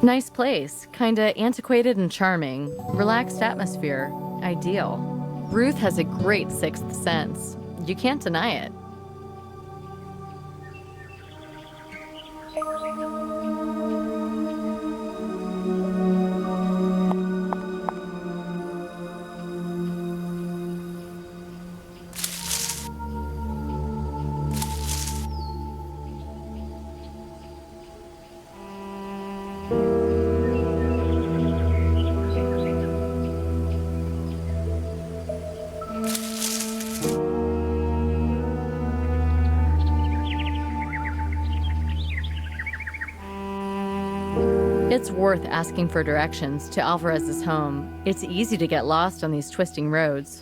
Nice place, kinda antiquated and charming. Relaxed atmosphere, ideal. Ruth has a great sixth sense. You can't deny it. It's worth asking for directions to Alvarez's home. It's easy to get lost on these twisting roads.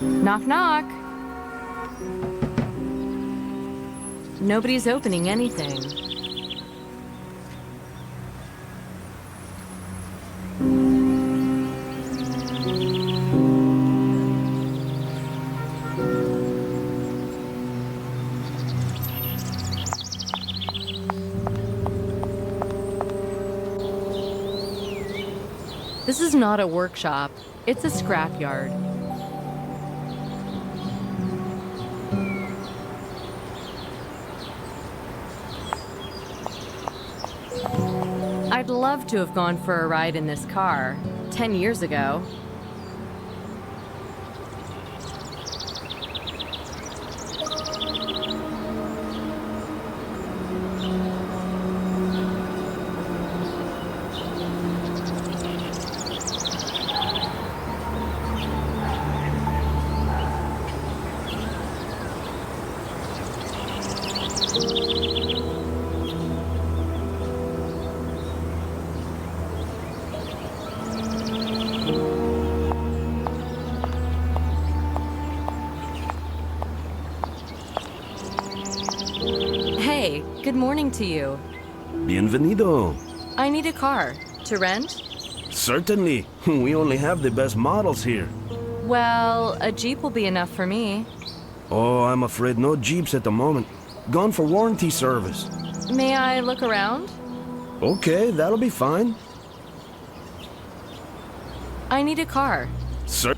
Knock, knock. Nobody's opening anything. This is not a workshop. It's a scrapyard. I'd love to have gone for a ride in this car 10 years ago. Hey, good morning to you. Bienvenido. I need a car. To rent? Certainly. We only have the best models here. Well, a Jeep will be enough for me. Oh, I'm afraid no Jeeps at the moment. Gone for warranty service. May I look around? Okay, that'll be fine. I need a car. Sir.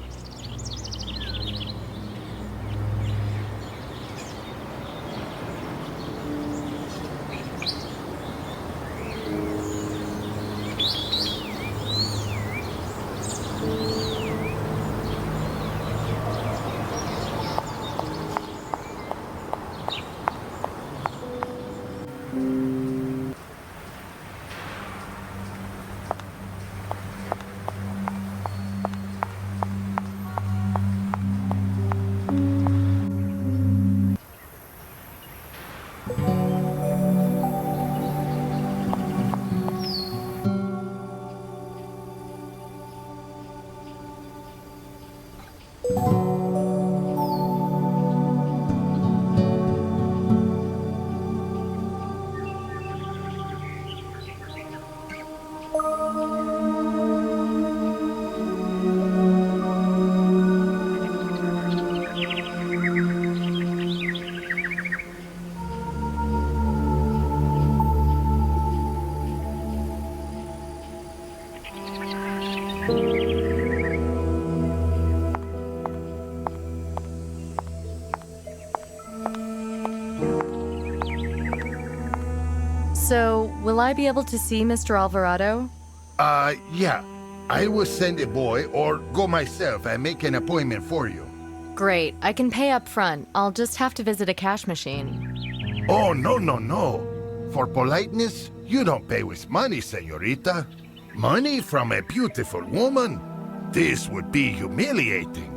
So, will I be able to see Mr. Alvarado? Yeah. I will send a boy or go myself and make an appointment for you. Great. I can pay up front. I'll just have to visit a cash machine. Oh, no, no, no. For politeness, you don't pay with money, señorita. Money from a beautiful woman? This would be humiliating.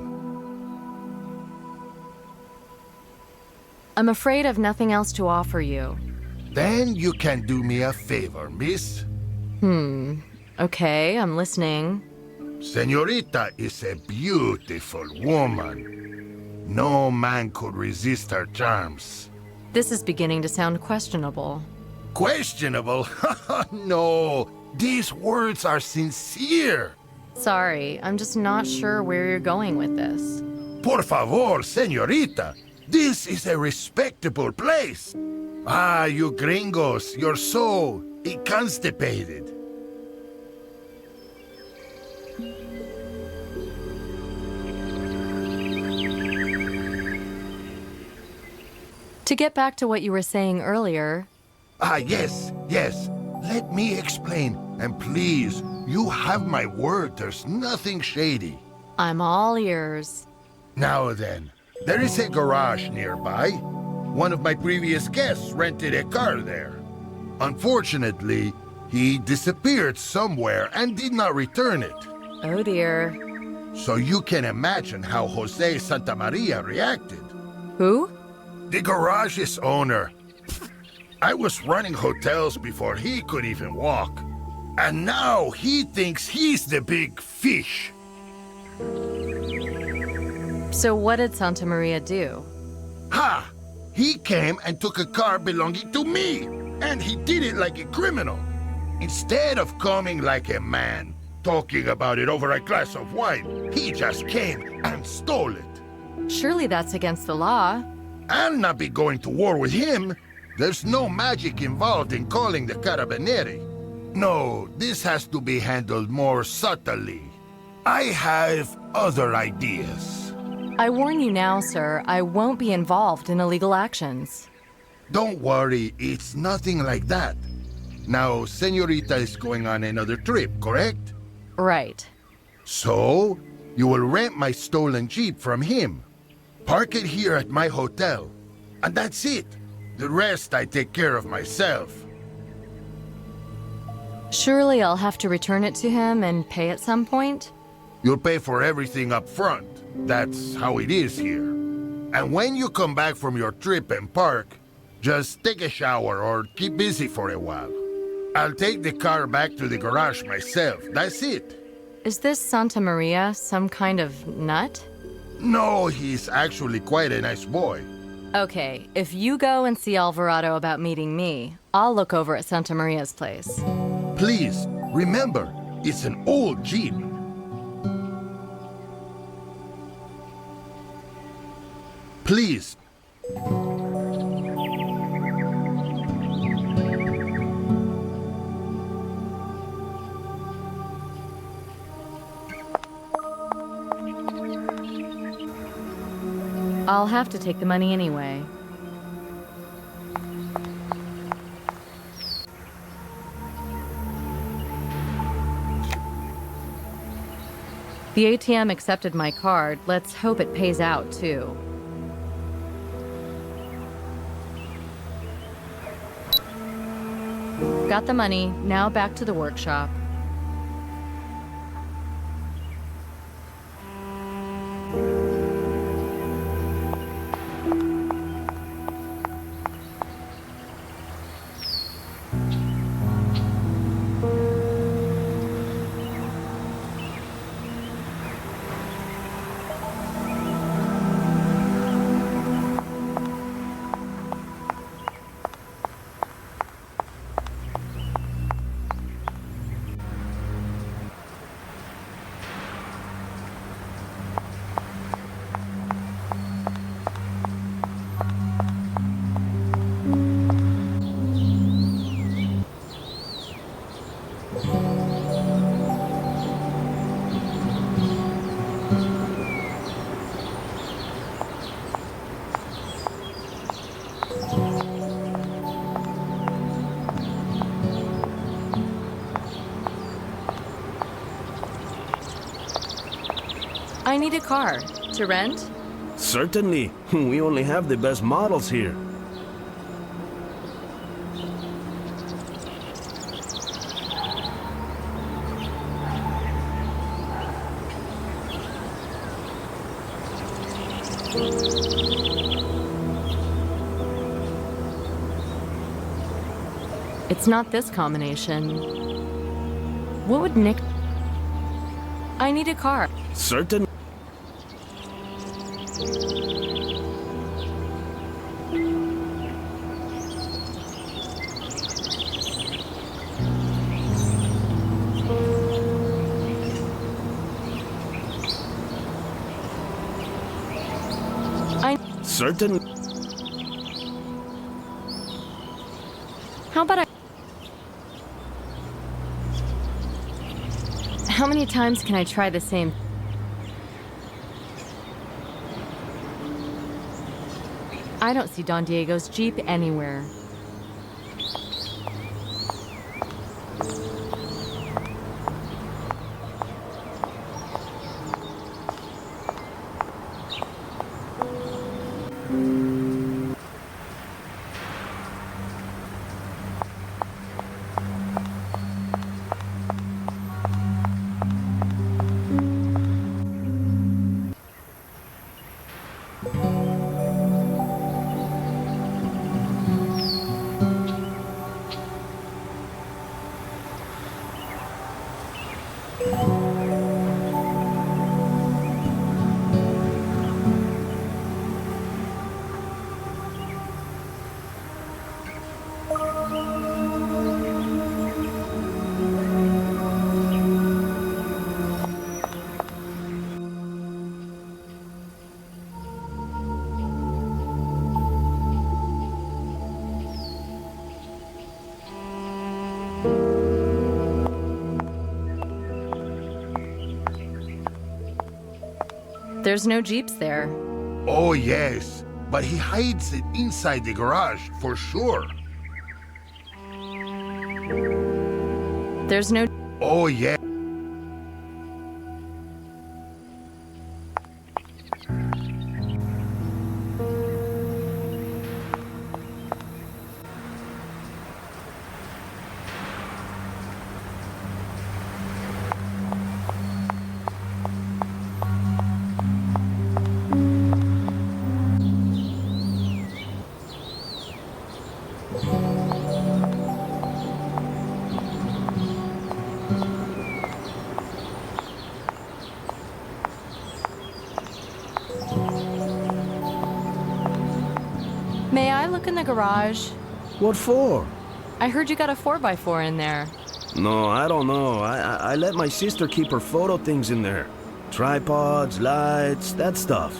I'm afraid I've nothing else to offer you. Then you can do me a favor, miss. Okay, I'm listening. Señorita is a beautiful woman. No man could resist her charms. This is beginning to sound questionable. Questionable? No, these words are sincere. Sorry, I'm just not sure where you're going with this. Por favor, señorita. This is a respectable place. Ah, you gringos, you're so constipated. To get back to what you were saying earlier, Ah, yes, yes. Let me explain. And please, you have my word, there's nothing shady. I'm all ears. Now then, there is a garage nearby. One of my previous guests rented a car there. Unfortunately, he disappeared somewhere and did not return it. Oh dear. So you can imagine how Jose Santamaria reacted. Who? The garage's owner. I was running hotels before he could even walk. And now he thinks he's the big fish. So what did Santa Maria do? Ha! He came and took a car belonging to me. And he did it like a criminal. Instead of coming like a man, talking about it over a glass of wine, he just came and stole it. Surely that's against the law. I'll not be going to war with him. There's no magic involved in calling the Carabinieri. No, this has to be handled more subtly. I have other ideas. I warn you now, sir, I won't be involved in illegal actions. Don't worry, it's nothing like that. Now, Senorita is going on another trip, correct? Right. So, you will rent my stolen Jeep from him. Park it here at my hotel. And that's it. The rest I take care of myself. Surely I'll have to return it to him and pay at some point? You'll pay for everything up front. That's how it is here. And when you come back from your trip and park, just take a shower or keep busy for a while. I'll take the car back to the garage myself. That's it. Is this Santa Maria some kind of nut? No, he's actually quite a nice boy. Okay, if you go and see Alvarado about meeting me, I'll look over at Santa Maria's place. Please, remember, it's an old Jeep. Please. I'll have to take the money anyway. The ATM accepted my card. Let's hope it pays out, too. Got the money. Now back to the workshop. I need a car. To rent? Certainly. We only have the best models here. It's not this combination. What would Nick... I need a car. Certain. Certain. How about I... How many times can I try the same? I don't see Don Diego's Jeep anywhere. There's no Jeeps there. Oh, yes, but he hides it inside the garage, for sure. There's no... Oh, yeah. May I look in the garage? What for? I heard you got a 4x4 in there. No, I don't know. I let my sister keep her photo things in there. Tripods, lights, that stuff.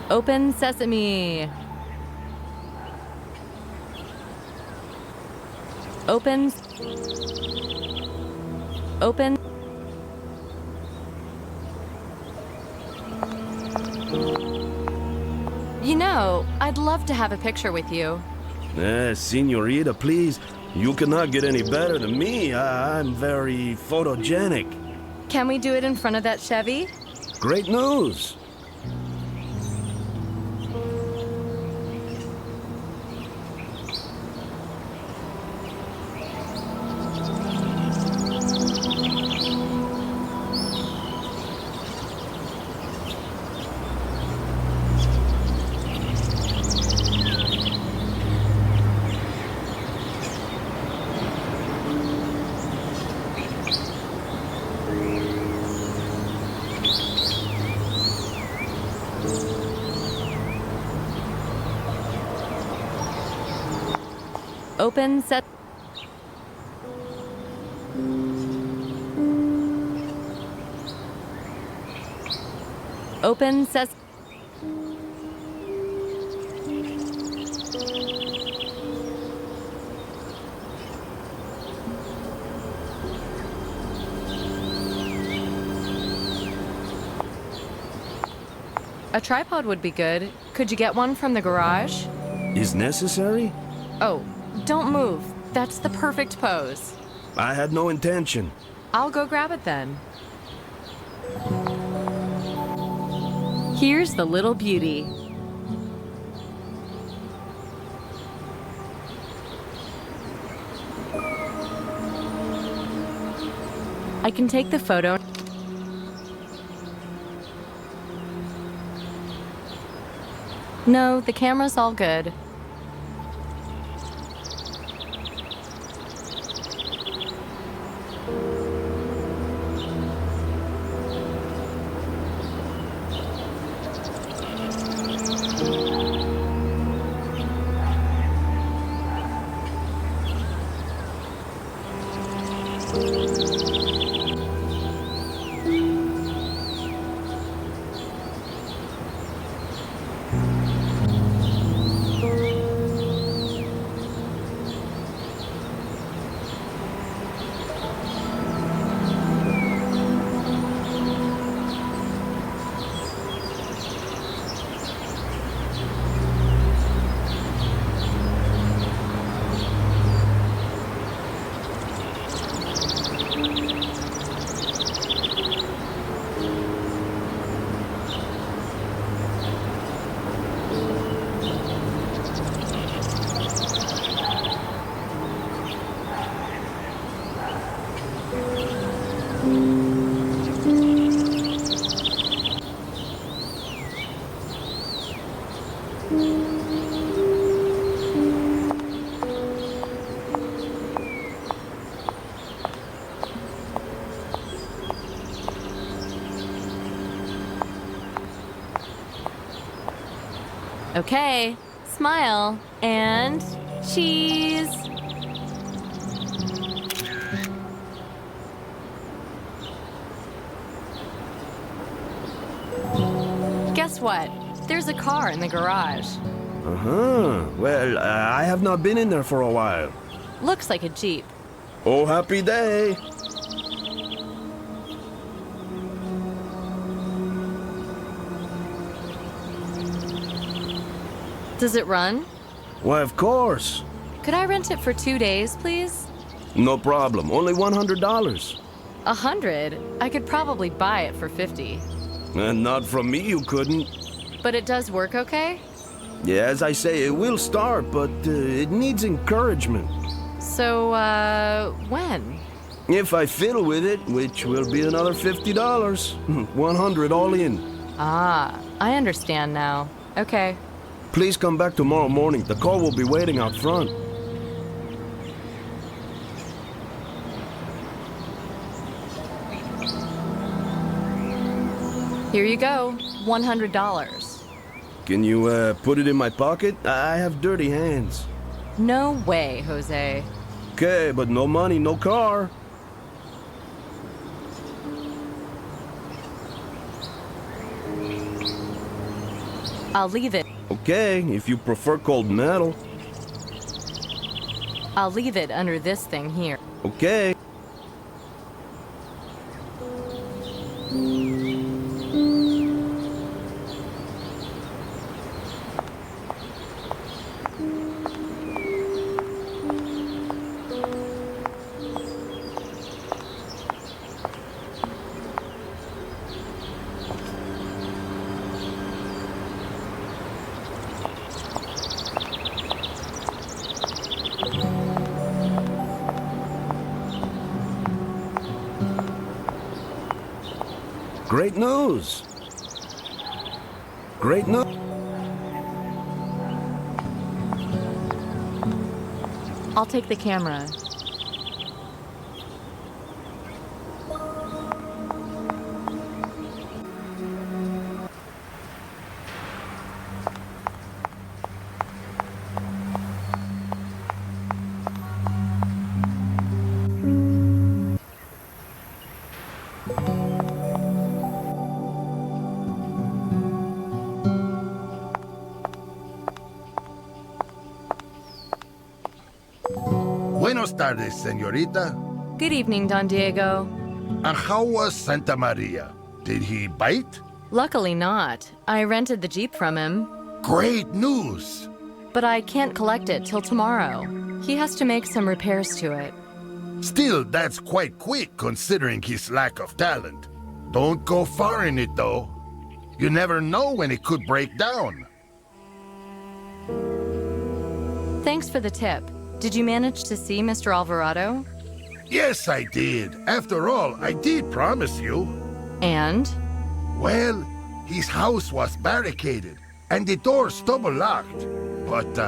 Open sesame. Open. Open. You know, I'd love to have a picture with you. Senorita, please. You cannot get any better than me. I'm very photogenic. Can we do it in front of that Chevy? Great news. Open set. Open ses. A tripod would be good. Could you get one from the garage? Is necessary? Oh, don't move. That's the perfect pose. I had no intention. I'll go grab it then. Here's the little beauty. I can take the photo. No, the camera's all good. Okay, smile and cheese. Guess what? There's a car in the garage. Uh-huh. Well, I have not been in there for a while. Looks like a Jeep. Oh, happy day. Does it run? Why, of course. Could I rent it for 2 days, please? No problem. Only $100. 100? I could probably buy it for 50. And not from me, you couldn't. But it does work okay? Yeah, as I say, it will start, but it needs encouragement. So, when? If I fiddle with it, which will be another $50. 100 all in. Ah, I understand now. Okay. Please come back tomorrow morning. The car will be waiting out front. Here you go. $100. Can you put it in my pocket? I have dirty hands. No way, Jose. Okay, but no money, no car. I'll leave it. Okay, if you prefer cold metal. I'll leave it under this thing here. Okay. Great news. Great news. I'll take the camera. Buenos tardes, señorita. Good evening, Don Diego. And how was Santa Maria? Did he bite? Luckily not. I rented the Jeep from him, Great news! but I can't collect it till tomorrow. He has to make some repairs to it. Still, that's quite quick considering his lack of talent. Don't go far in it, though. You never know when it could break down. Thanks for the tip. Did you manage to see Mr. Alvarado? Yes, I did. After all, I did promise you. And? Well, his house was barricaded, and the doors double-locked. But,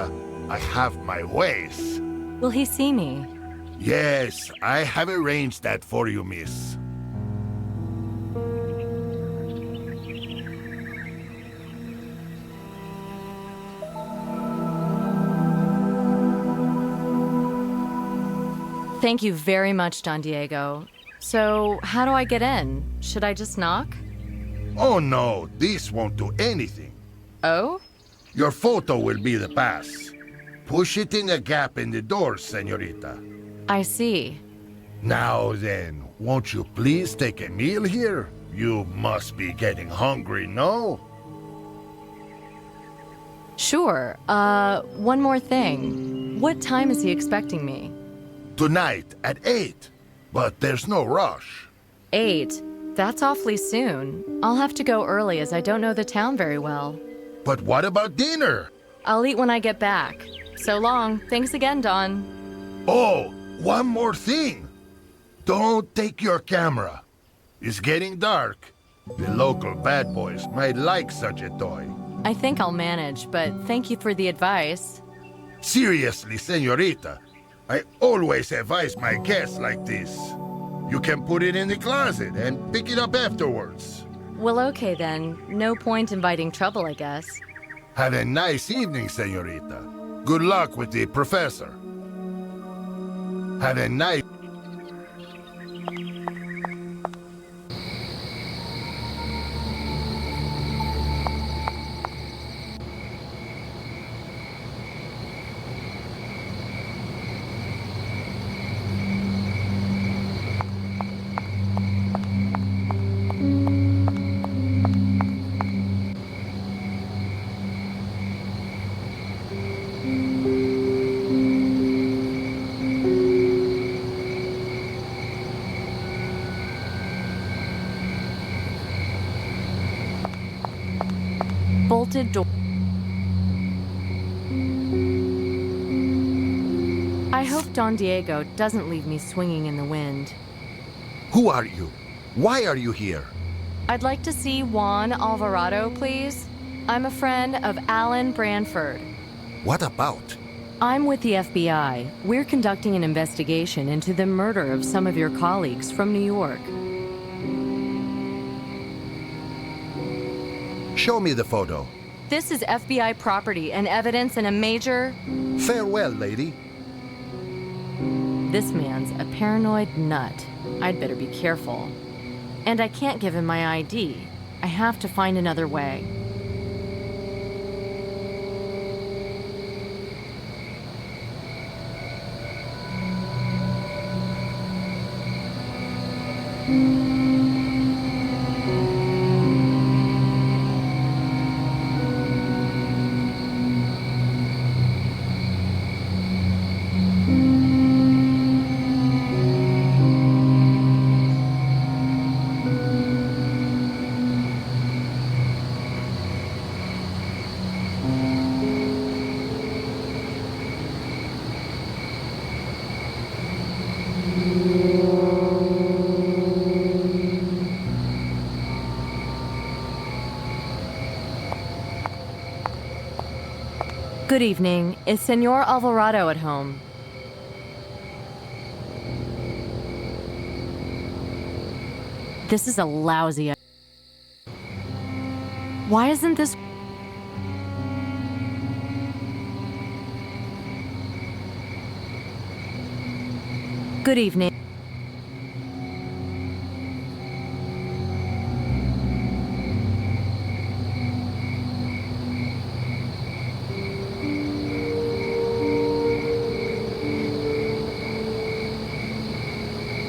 I have my ways. Will he see me? Yes, I have arranged that for you, miss. Thank you very much, Don Diego. So, how do I get in? Should I just knock? Oh no, this won't do anything. Oh? Your photo will be the pass. Push it in a gap in the door, señorita. I see. Now then, won't you please take a meal here? You must be getting hungry, no? Sure. One more thing. What time is he expecting me? Tonight at 8. But there's no rush. 8? That's awfully soon. I'll have to go early as I don't know the town very well. But what about dinner? I'll eat when I get back. So long. Thanks again, Don. Oh, one more thing. Don't take your camera. It's getting dark. The local bad boys might like such a toy. I think I'll manage, but thank you for the advice. Seriously, señorita, I always advise my guests like this. You can put it in the closet and pick it up afterwards. Well, okay then. No point inviting trouble, I guess. Have a nice evening, señorita. Good luck with the professor. Have a nice... Bolted door. I hope Don Diego doesn't leave me swinging in the wind. Who are you? Why are you here? I'd like to see Juan Alvarado, please. I'm a friend of Alan Branford. What about? I'm with the FBI. We're conducting an investigation into the murder of some of your colleagues from New York. Show me the photo. This is FBI property and evidence in a major... Farewell, lady. This man's a paranoid nut. I'd better be careful. And I can't give him my ID. I have to find another way. Good evening. Is Senor Alvarado at home? This is a lousy... Why isn't this... Good evening.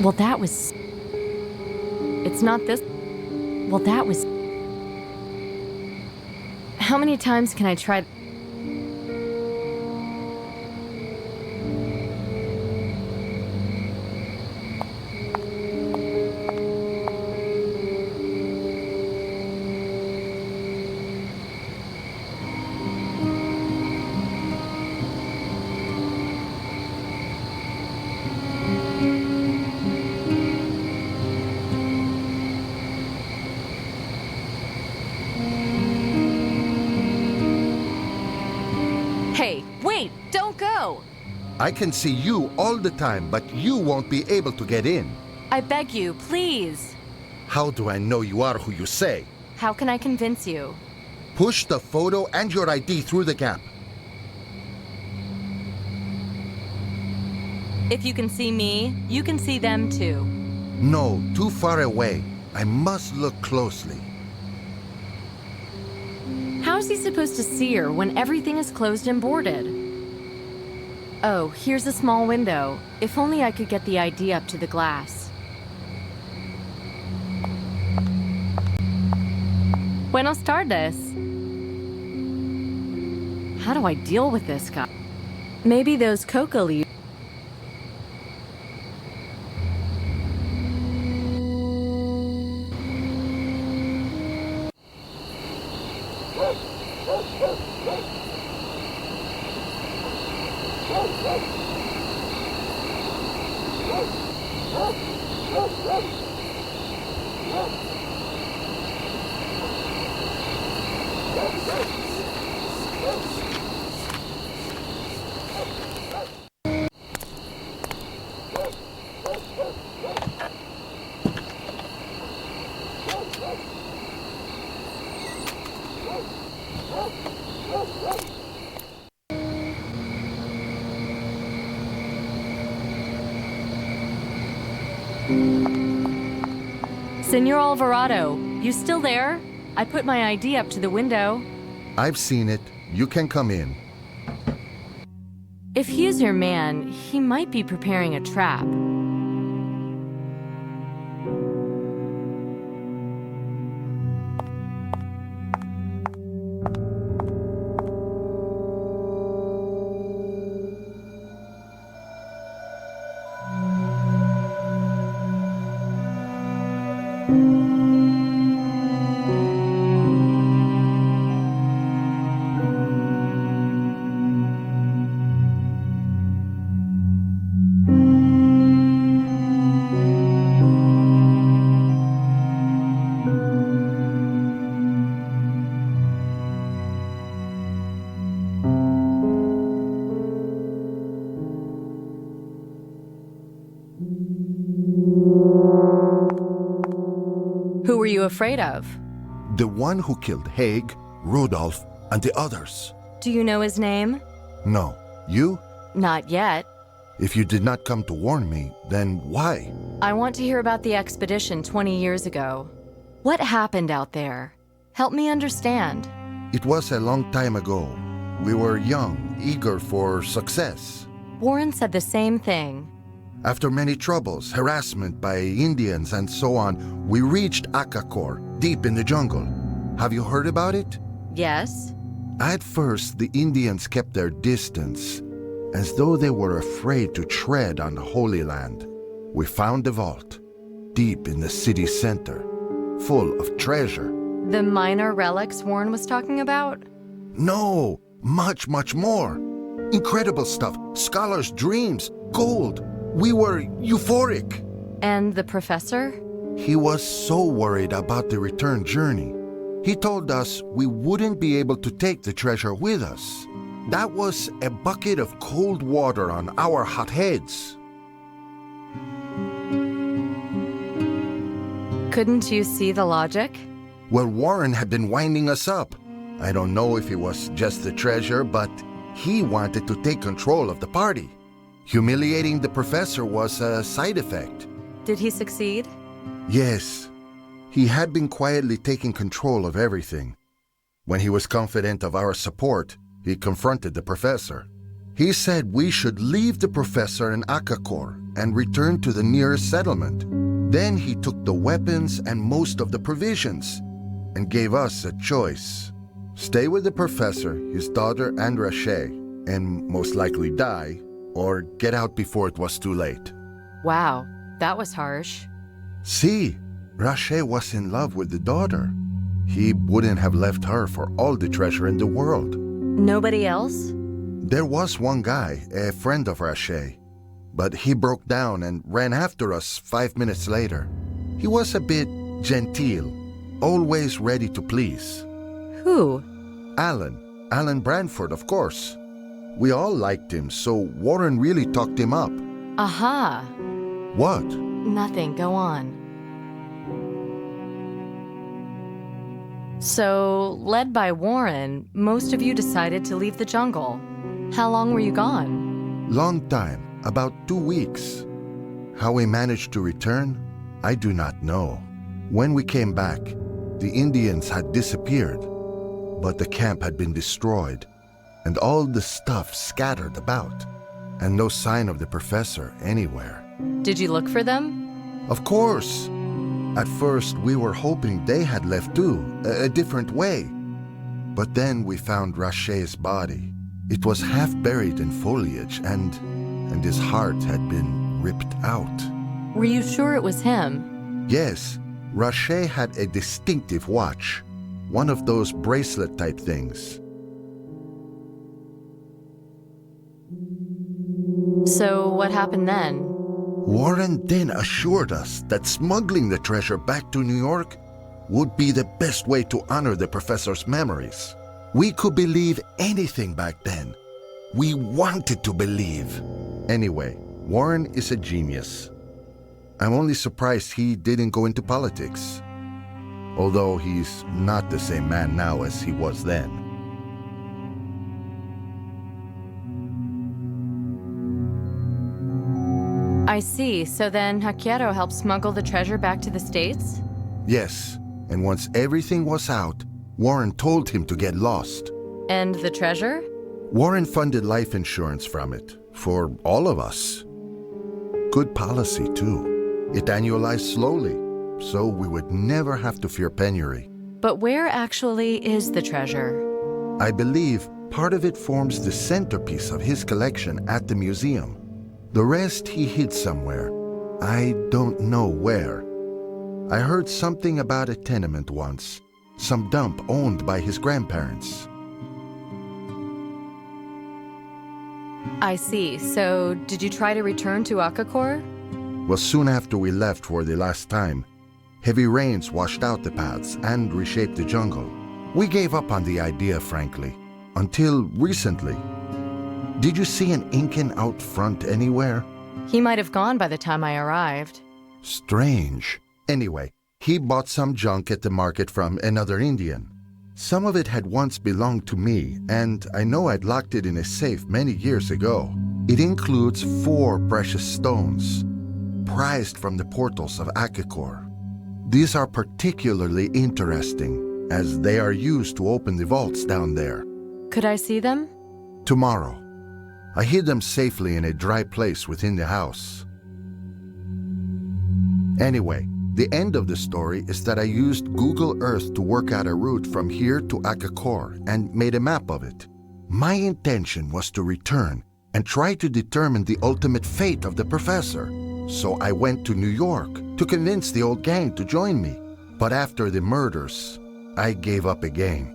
Well, that was... It's not this... Well, that was... How many times can I try... go! I can see you all the time, but you won't be able to get in. I beg you, please. How do I know you are who you say? How can I convince you? Push the photo and your ID through the gap. If you can see me, you can see them too. No, too far away. I must look closely. How is he supposed to see her when everything is closed and boarded? Oh, here's a small window. If only I could get the ID up to the glass. Buenos tardes. How do I deal with this guy? Maybe those coca leaves. Senor Alvarado, you still there? I put my ID up to the window. I've seen it. You can come in. If he is your man, he might be preparing a trap. Who were you afraid of? The one who killed Haig, Rudolph, and the others. Do you know his name? No. You? Not yet. If you did not come to warn me, then why? I want to hear about the expedition 20 years ago. What happened out there? Help me understand. It was a long time ago. We were young, eager for success. Warren said the same thing. After many troubles, harassment by Indians and so on, we reached Akakor, deep in the jungle. Have you heard about it? Yes? At first, the Indians kept their distance, as though they were afraid to tread on the Holy Land. We found the vault, deep in the city center, full of treasure. The minor relics Warren was talking about? No, much, much more. Incredible stuff, scholars' dreams, gold. We were euphoric. And the professor? He was so worried about the return journey. He told us we wouldn't be able to take the treasure with us. That was a bucket of cold water on our hot heads. Couldn't you see the logic? Well, Warren had been winding us up. I don't know if it was just the treasure, but he wanted to take control of the party. Humiliating the professor was a side effect. Did he succeed? Yes. He had been quietly taking control of everything. When he was confident of our support, he confronted the professor. He said we should leave the professor in Akakor and return to the nearest settlement. Then he took the weapons and most of the provisions and gave us a choice. Stay with the professor, his daughter, and Rache, and most likely die, or get out before it was too late. Wow, that was harsh. See, Rache was in love with the daughter. He wouldn't have left her for all the treasure in the world. Nobody else? There was one guy, a friend of Rache, but he broke down and ran after us 5 minutes later. He was a bit genteel, always ready to please. Who? Alan Branford, of course. We all liked him, so Warren really talked him up. Aha! What? Nothing, go on. So, led by Warren, most of you decided to leave the jungle. How long were you gone? Long time, about 2 weeks. How we managed to return, I do not know. When we came back, the Indians had disappeared, but the camp had been destroyed, and all the stuff scattered about, and no sign of the professor anywhere. Did you look for them? Of course! At first, we were hoping they had left too, a different way. But then we found Rachet's body. It was half buried in foliage, and his heart had been ripped out. Were you sure it was him? Yes, Rachet had a distinctive watch, one of those bracelet-type things. So, what happened then? Warren then assured us that smuggling the treasure back to New York would be the best way to honor the professor's memories. We could believe anything back then. We wanted to believe. Anyway, Warren is a genius. I'm only surprised he didn't go into politics. Although he's not the same man now as he was then. I see, so then Hakiero helped smuggle the treasure back to the States? Yes, and once everything was out, Warren told him to get lost. And the treasure? Warren funded life insurance from it, for all of us. Good policy, too. It annualized slowly, so we would never have to fear penury. But where actually is the treasure? I believe part of it forms the centerpiece of his collection at the museum. The rest he hid somewhere. I don't know where. I heard something about a tenement once, some dump owned by his grandparents. I see, so did you try to return to Akakor? Well, soon after we left for the last time, heavy rains washed out the paths and reshaped the jungle. We gave up on the idea, frankly, until recently. Did you see an Incan out front anywhere? He might have gone by the time I arrived. Strange. Anyway, he bought some junk at the market from another Indian. Some of it had once belonged to me, and I know I'd locked it in a safe many years ago. It includes 4 precious stones, prized from the portals of Akakor. These are particularly interesting, as they are used to open the vaults down there. Could I see them? Tomorrow. I hid them safely in a dry place within the house. Anyway, the end of the story is that I used Google Earth to work out a route from here to Akakor and made a map of it. My intention was to return and try to determine the ultimate fate of the professor. So I went to New York to convince the old gang to join me. But after the murders, I gave up again.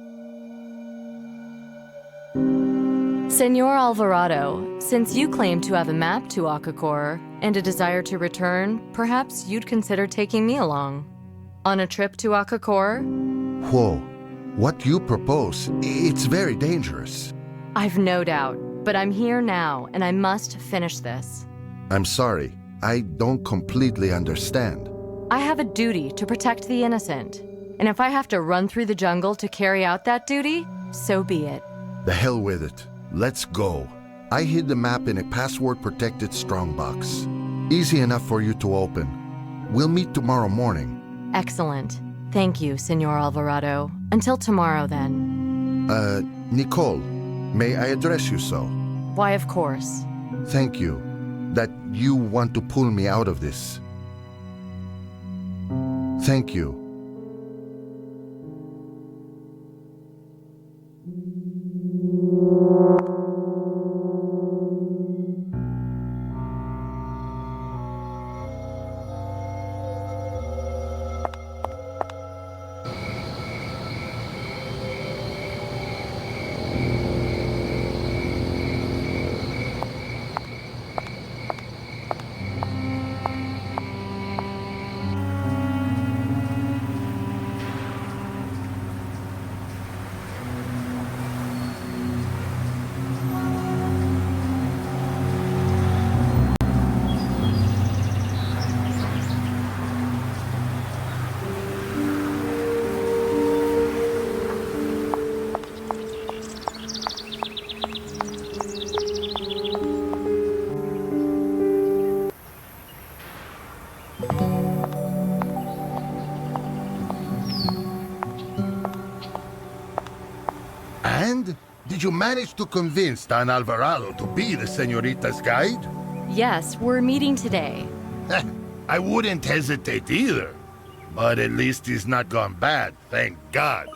Senor Alvarado, since you claim to have a map to Akakor and a desire to return, perhaps you'd consider taking me along. On a trip to Akakor? Whoa, what you propose, it's very dangerous. I've no doubt, but I'm here now and I must finish this. I'm sorry, I don't completely understand. I have a duty to protect the innocent. And if I have to run through the jungle to carry out that duty, so be it. The hell with it. Let's go. I hid the map in a password-protected strongbox. Easy enough for you to open. We'll meet tomorrow morning. Excellent. Thank you, Senor Alvarado. Until tomorrow, then. Nicole, may I address you so? Why, of course. Thank you. That you want to pull me out of this. Thank you. did you manage to convince Don Alvarado to be the señorita's guide? Yes, we're meeting today. I wouldn't hesitate either. But at least he's not gone bad, thank God.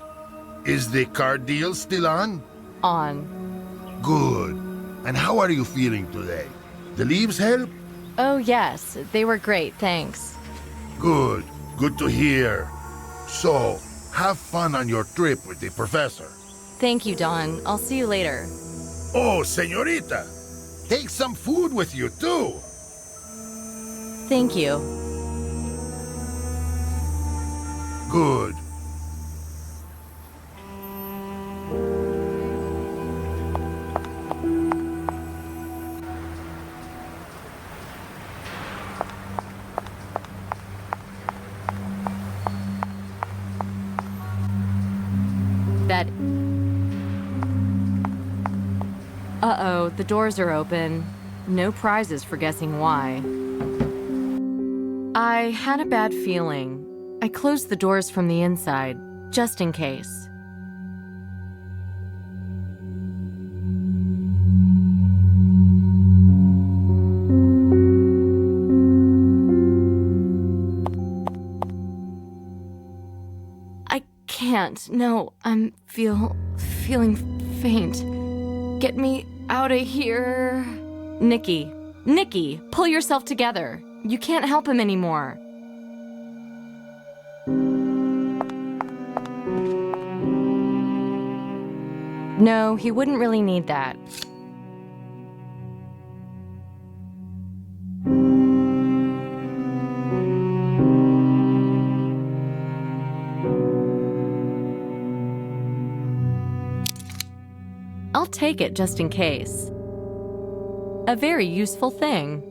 Is the car deal still on? On. Good. And how are you feeling today? The leaves help? Oh, yes, they were great, thanks. Good. Good to hear. So, have fun on your trip with the professor. Thank you, Don. I'll see you later. Oh, señorita, take some food with you too. Thank you. Good. That... Uh-oh, the doors are open. No prizes for guessing why. I had a bad feeling. I closed the doors from the inside, just in case. I can't. No, I'm feeling faint. Get me out of here. Nikki, pull yourself together. You can't help him anymore. No, he wouldn't really need that. I'll take it just in case. A very useful thing.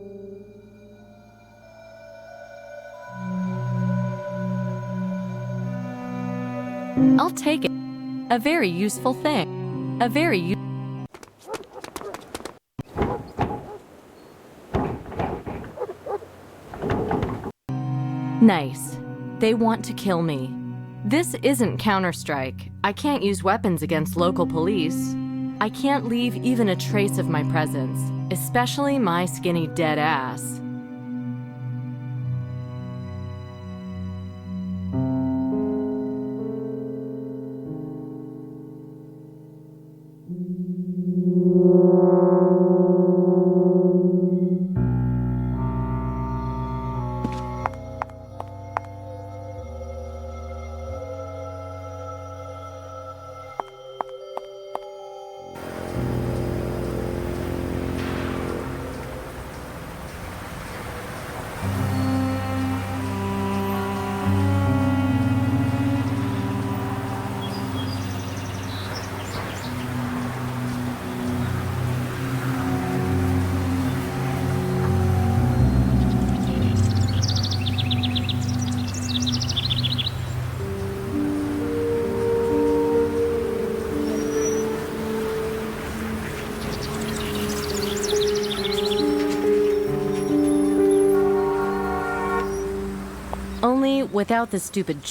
I'll take it. A very useful thing. A very Nice. They want to kill me. This isn't Counter-Strike. I can't use weapons against local police. I can't leave even a trace of my presence, especially my skinny dead ass. Only without the stupid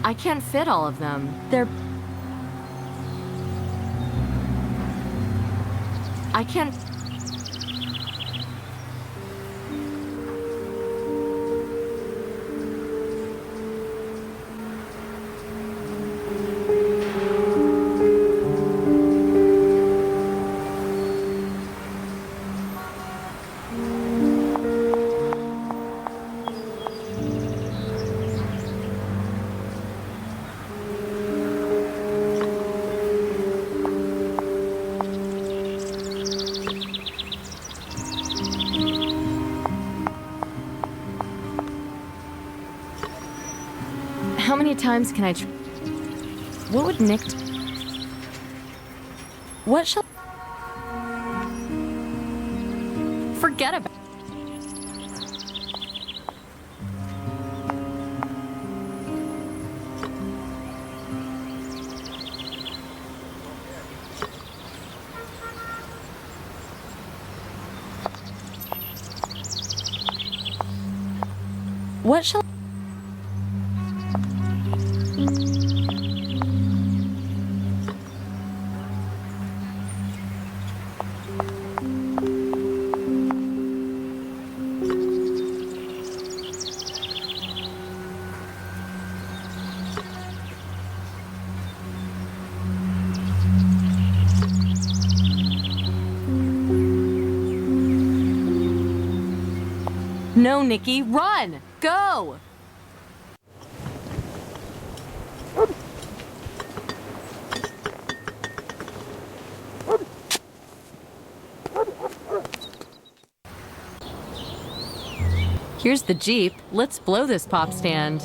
I can't fit all of them. I can't... How many times can I What would Nick What shall... Forget about... What shall... No, Nikki, run! Go! Here's the Jeep. Let's blow this pop stand.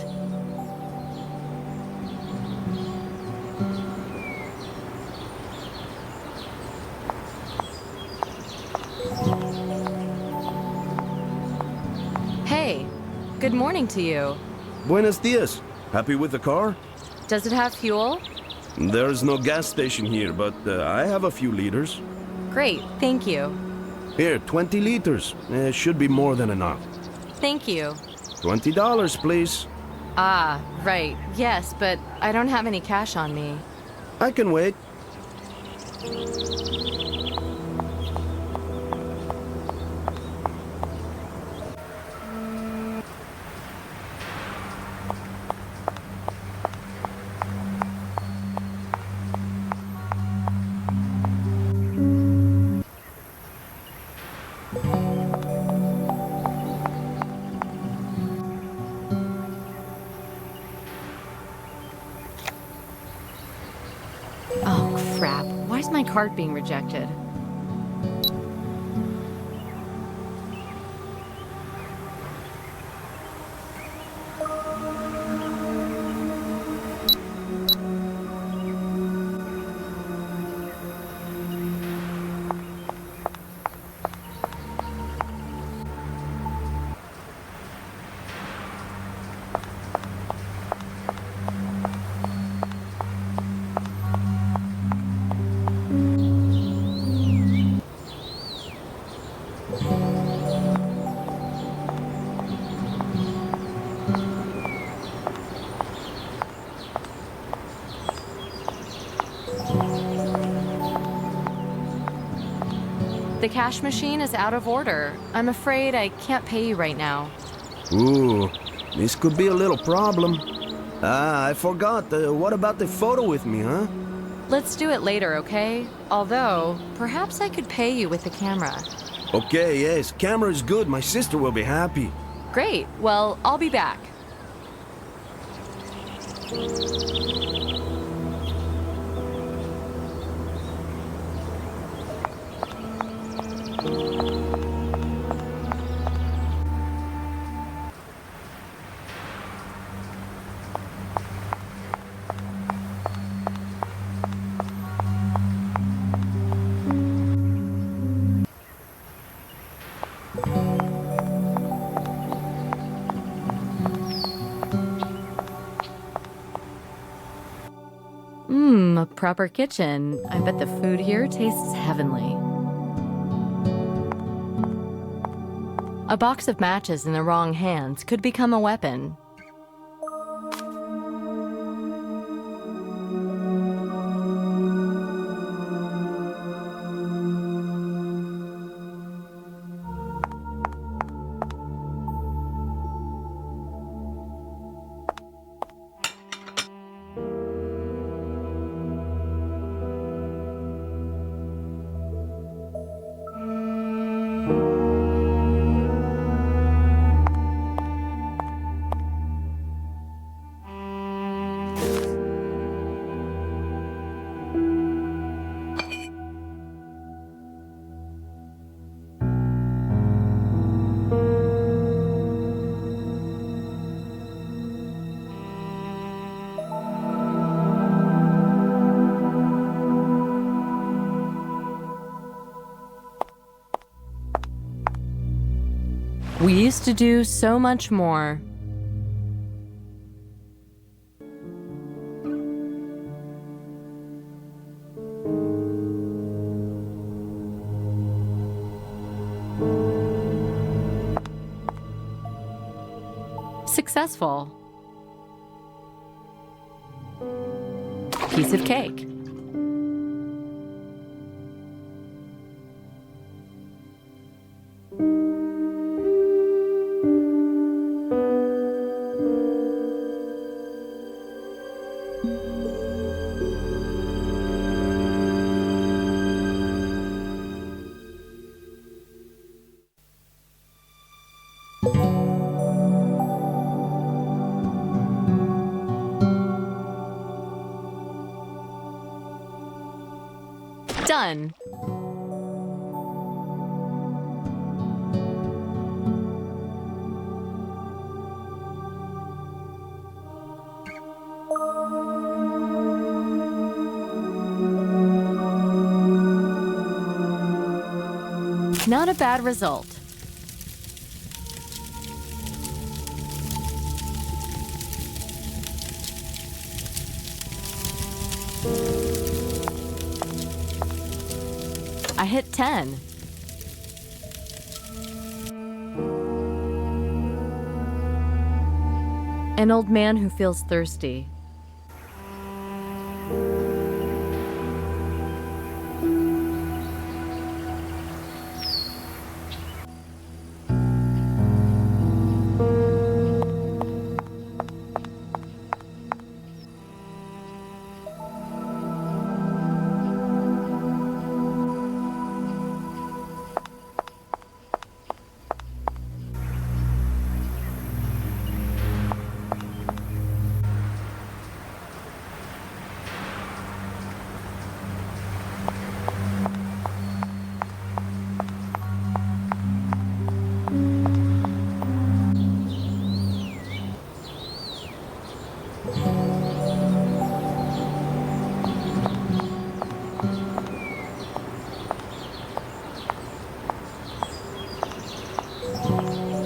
Hey, good morning to you. Buenos dias. Happy with the car? Does it have fuel? There's no gas station here, but I have a few liters. Great, thank you. Here, 20 liters. Should be more than enough. Thank you. $20, please. Ah, right. Yes, but I don't have any cash on me. I can wait. Oh, crap. Why is my card being rejected? The cash machine is out of order. I'm afraid I can't pay you right now. Ooh, this could be a little problem. Ah, I forgot. What about the photo with me, huh? Let's do it later, okay? Although, perhaps I could pay you with the camera. Okay, yes, camera is good. My sister will be happy. Great. Well, I'll be back. A proper kitchen. I bet the food here tastes heavenly. A box of matches in the wrong hands could become a weapon. We used to do so much more. Successful. Piece of cake. Done. Not a bad result. I hit 10. An old man who feels thirsty.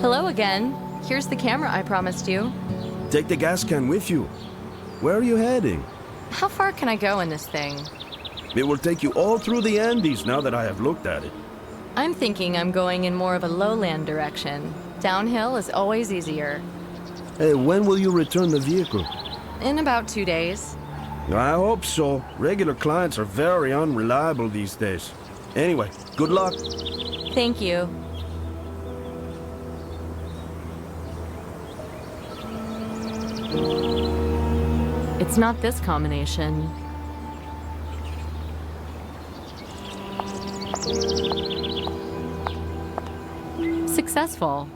Hello again. Here's the camera I promised you. Take the gas can with you. Where are you heading? How far can I go in this thing? It will take you all through the Andes now that I have looked at it. I'm thinking I'm going in more of a lowland direction. Downhill is always easier. Hey, when will you return the vehicle? In about 2 days. I hope so. Regular clients are very unreliable these days. Anyway, good luck. Thank you. It's not this combination. Successful.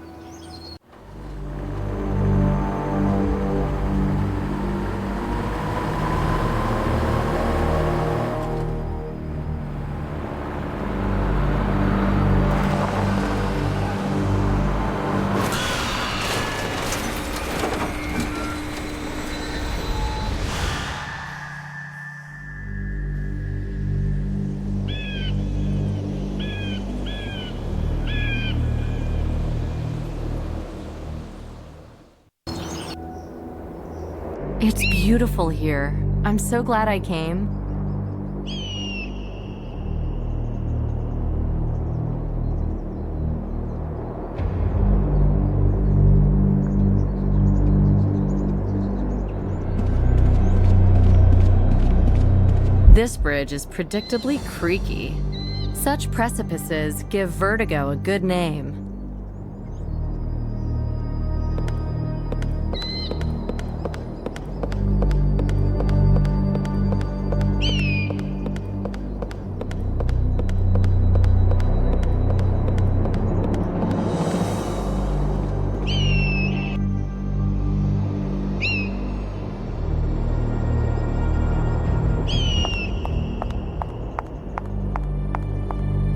It's beautiful here. I'm so glad I came. This bridge is predictably creaky. Such precipices give vertigo a good name.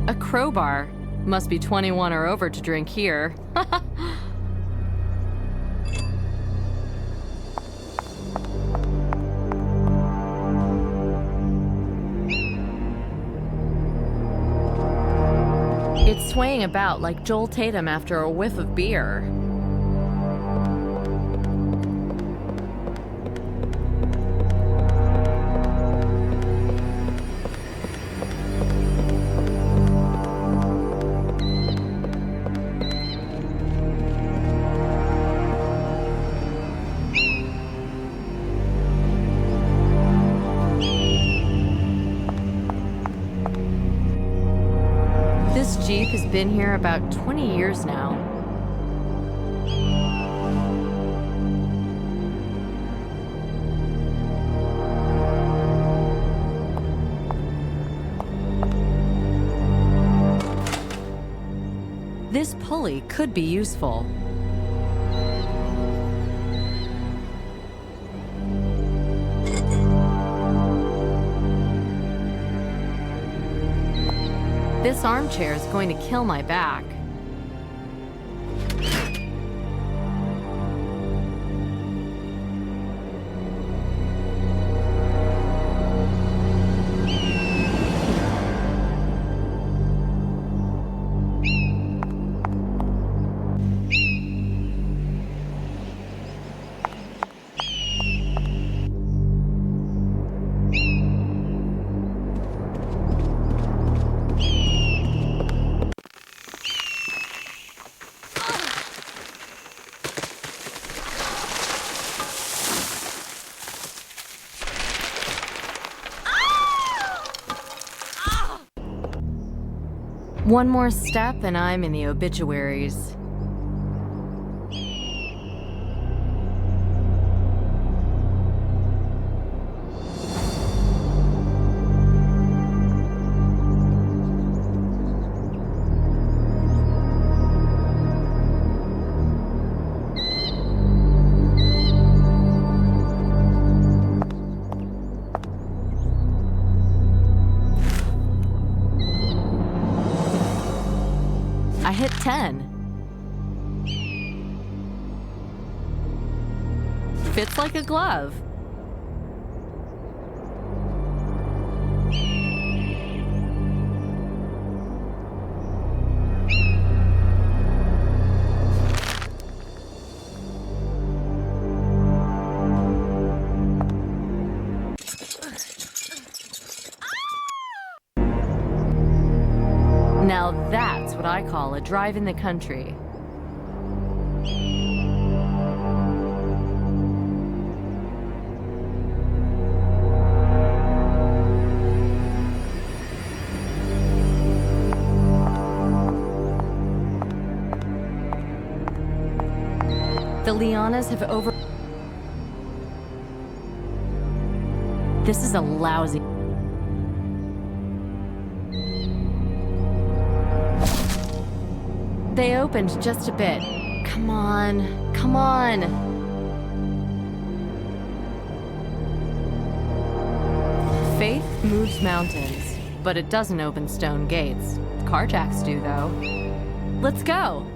A crowbar. Must be 21 or over to drink here. It's swaying about like Joel Tatum after a whiff of beer. This Jeep has been here about 20 years now. This pulley could be useful. This armchair is going to kill my back. One more step and I'm in the obituaries. I hit 10. Fits like a glove. Now that's what I call a drive in the country. The Lianas have over... This is a lousy... They opened just a bit. Come on, come on. Faith moves mountains, but it doesn't open stone gates. Carjacks do, though. Let's go.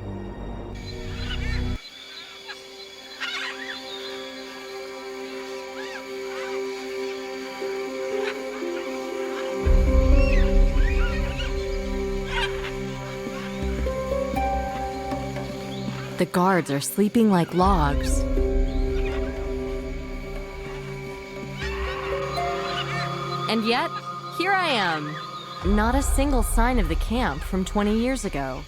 The guards are sleeping like logs. And yet, here I am. Not a single sign of the camp from 20 years ago.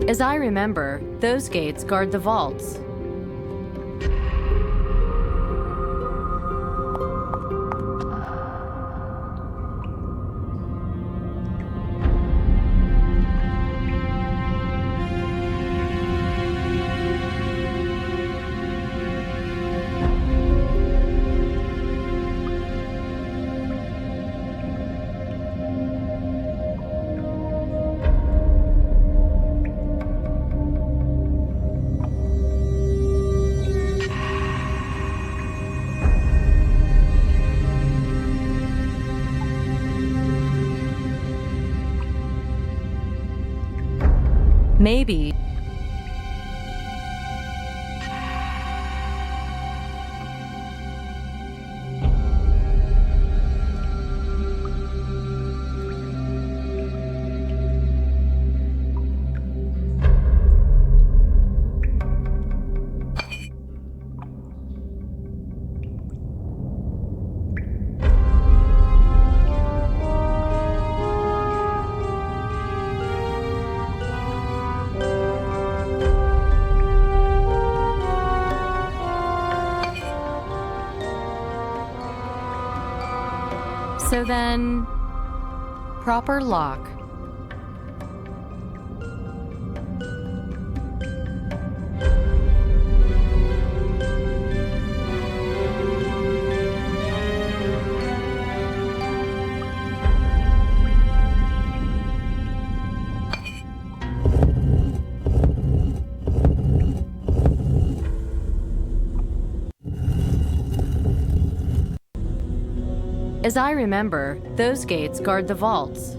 As I remember, those gates guard the vaults. Maybe. So then, proper lock. As I remember, those gates guard the vaults.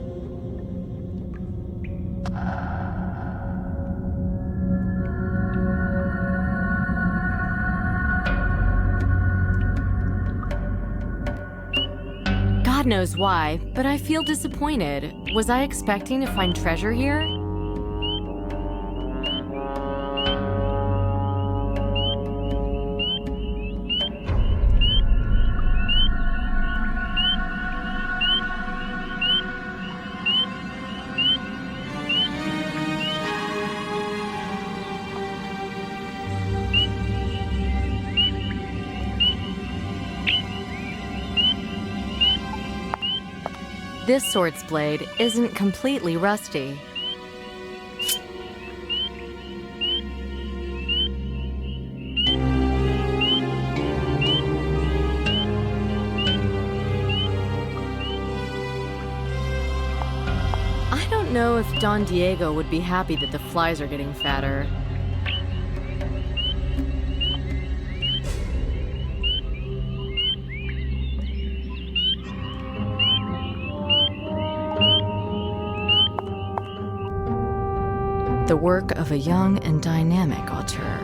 God knows why, but I feel disappointed. Was I expecting to find treasure here? This sword's blade isn't completely rusty. I don't know if Don Diego would be happy that the flies are getting fatter. The work of a young and dynamic auteur.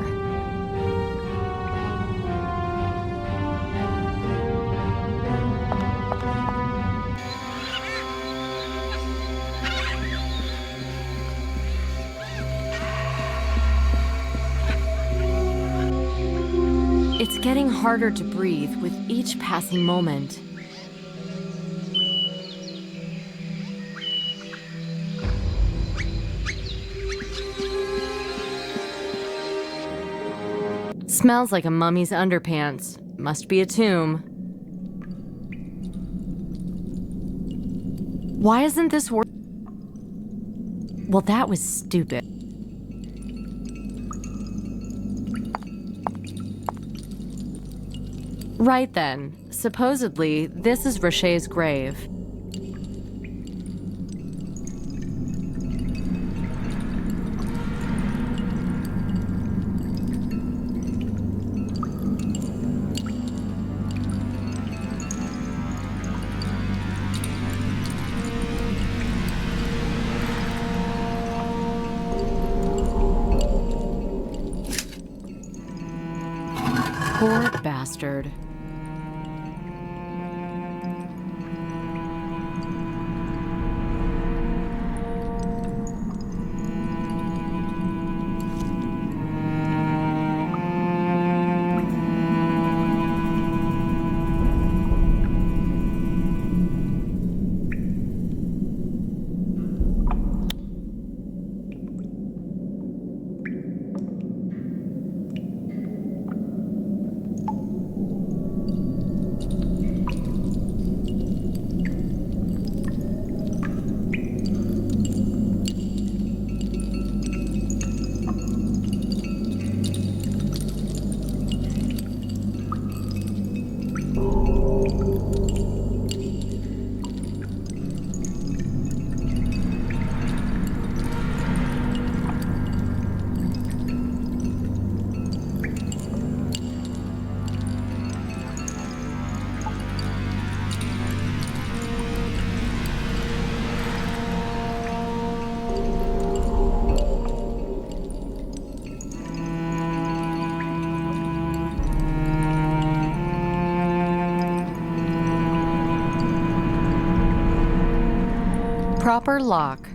It's getting harder to breathe with each passing moment. Smells like a mummy's underpants. Must be a tomb. Why isn't this work? Well, that was stupid. Right then. Supposedly, this is Rochet's grave. Poor bastard. proper lock.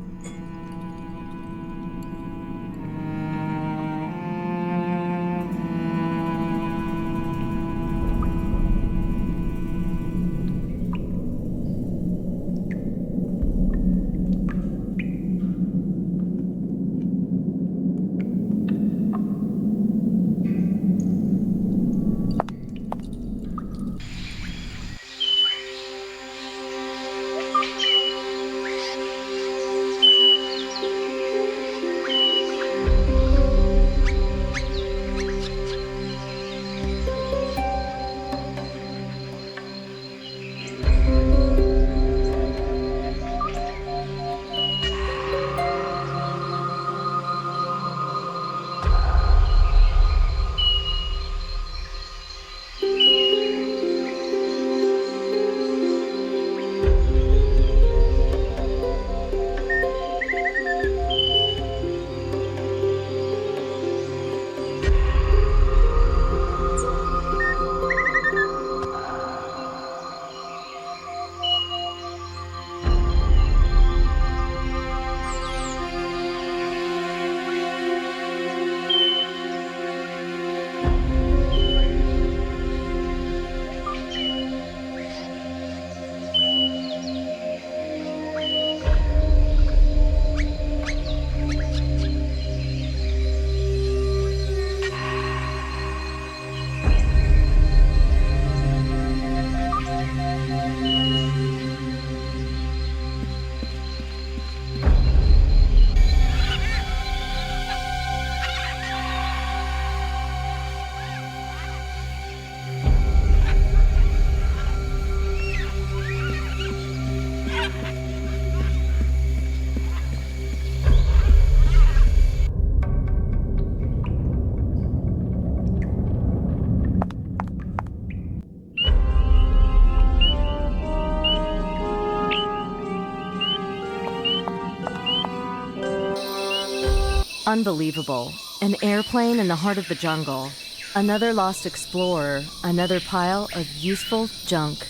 Unbelievable. An airplane in the heart of the jungle. Another lost explorer. Another pile of useful junk.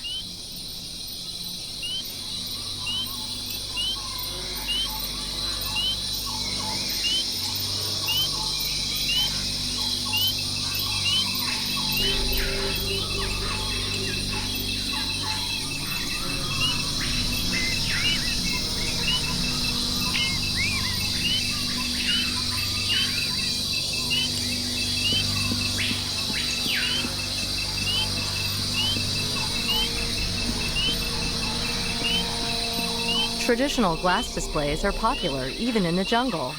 Traditional glass displays are popular even in the jungle.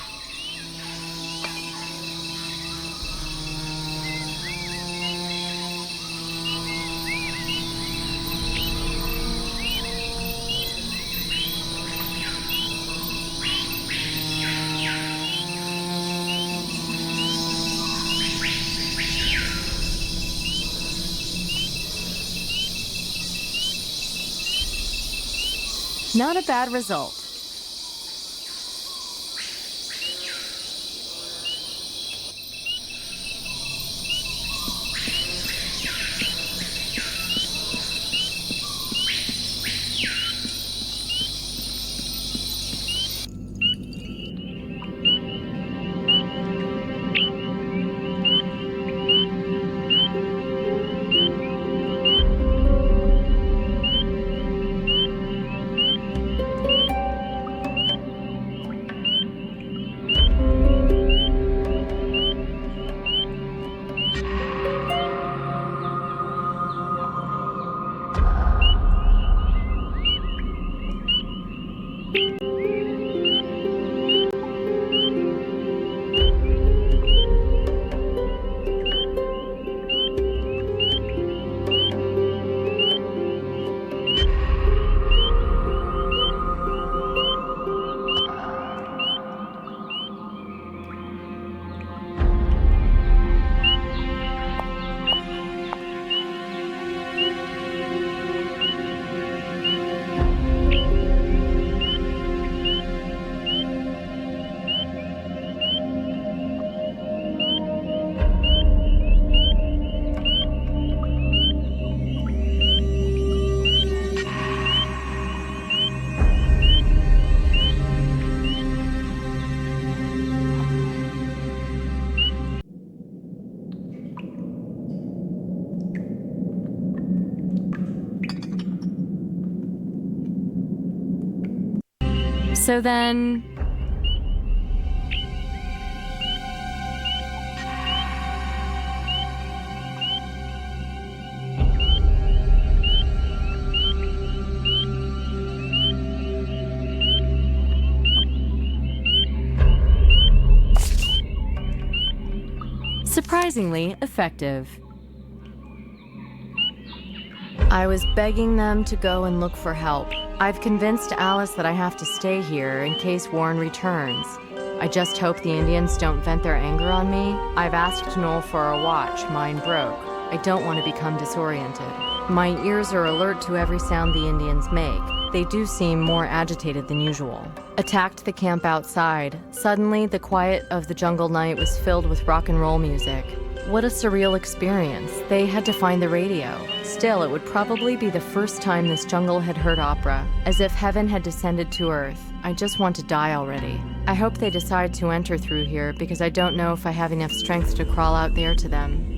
Not a bad result. So then... surprisingly effective. I was begging them to go and look for help. I've convinced Alice that I have to stay here in case Warren returns. I just hope the Indians don't vent their anger on me. I've asked Noel for a watch. Mine broke. I don't want to become disoriented. My ears are alert to every sound the Indians make. They do seem more agitated than usual. Attacked the camp outside. Suddenly, the quiet of the jungle night was filled with rock and roll music. What a surreal experience. They had to find the radio. Still, it would probably be the first time this jungle had heard opera, as if heaven had descended to earth. I just want to die already. I hope they decide to enter through here, because I don't know if I have enough strength to crawl out there to them.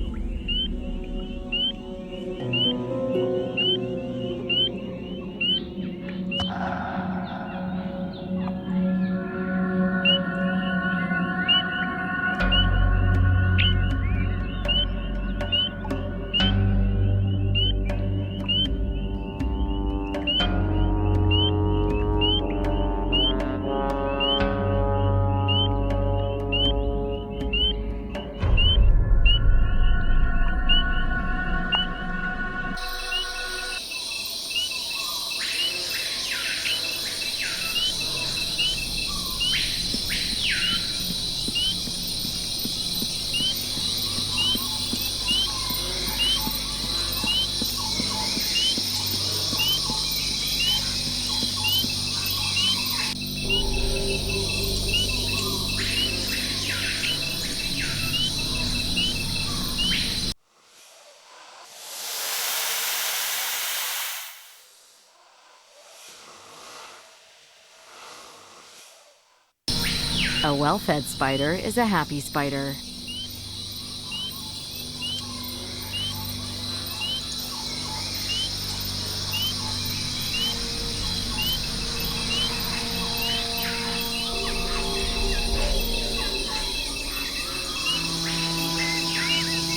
A well-fed spider is a happy spider.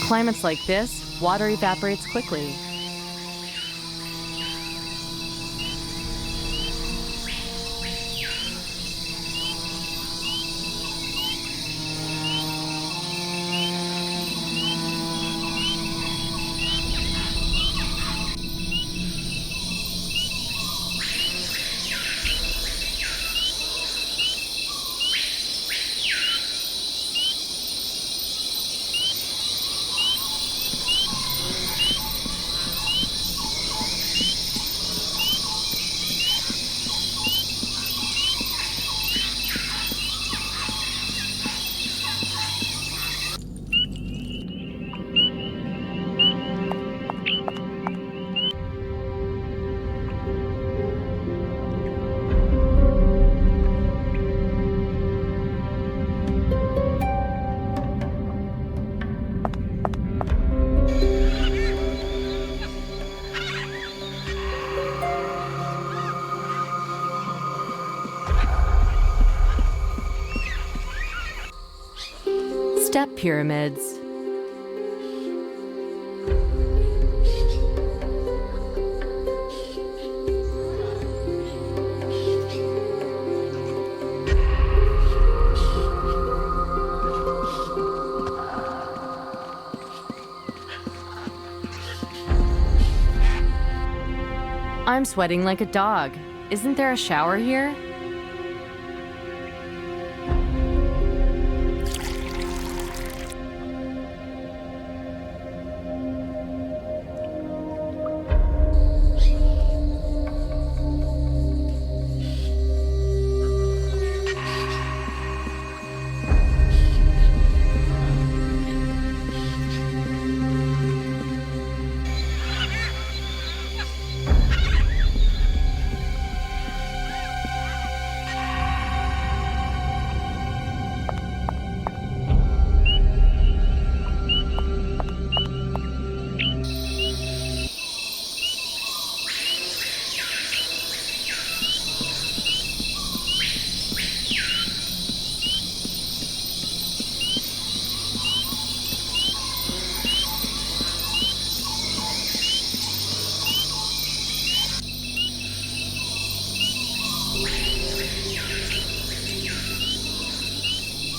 Climates like this, water evaporates quickly. Step pyramids. I'm sweating like a dog. Isn't there a shower here?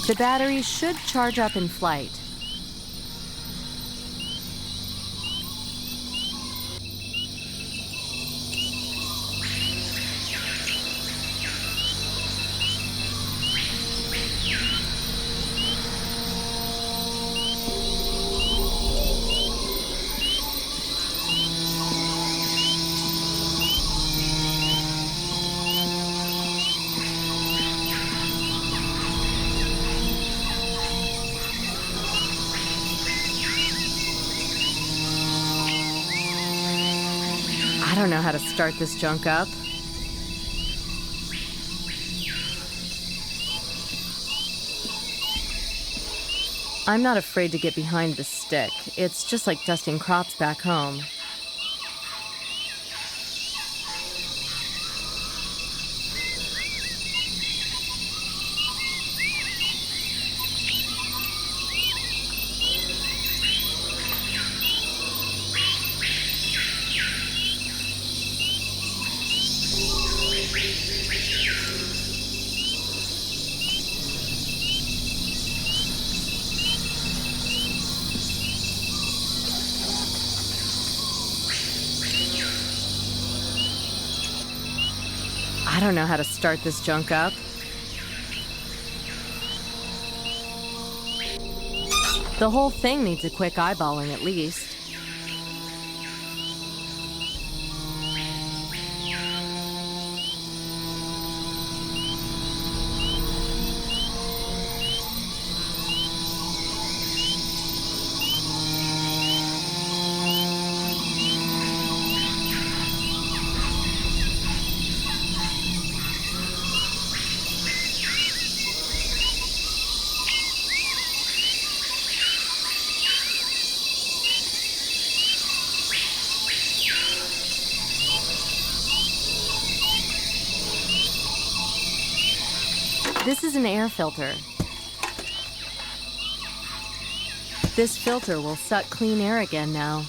The battery should charge up in flight. I don't know how to start this junk up. I'm not afraid to get behind the stick. It's just like dusting crops back home. I don't know how to start this junk up. The whole thing needs a quick eyeballing at least. This is an air filter. This filter will suck clean air again now.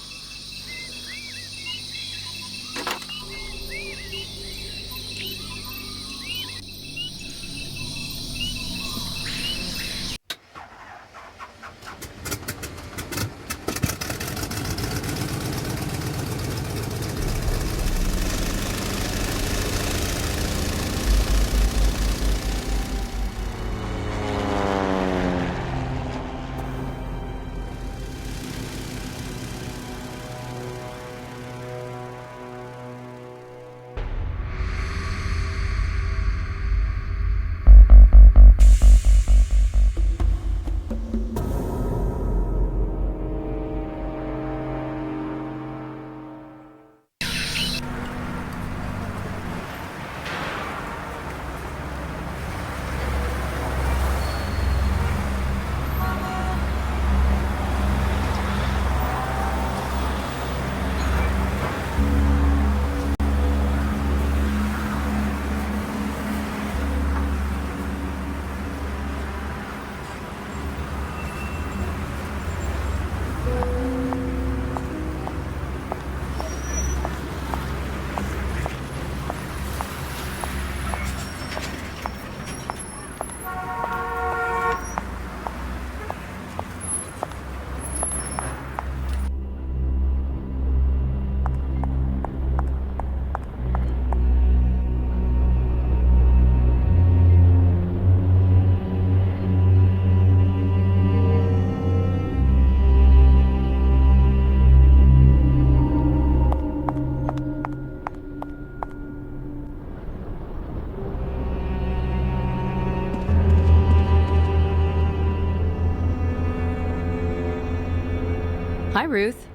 Hi, Ruth.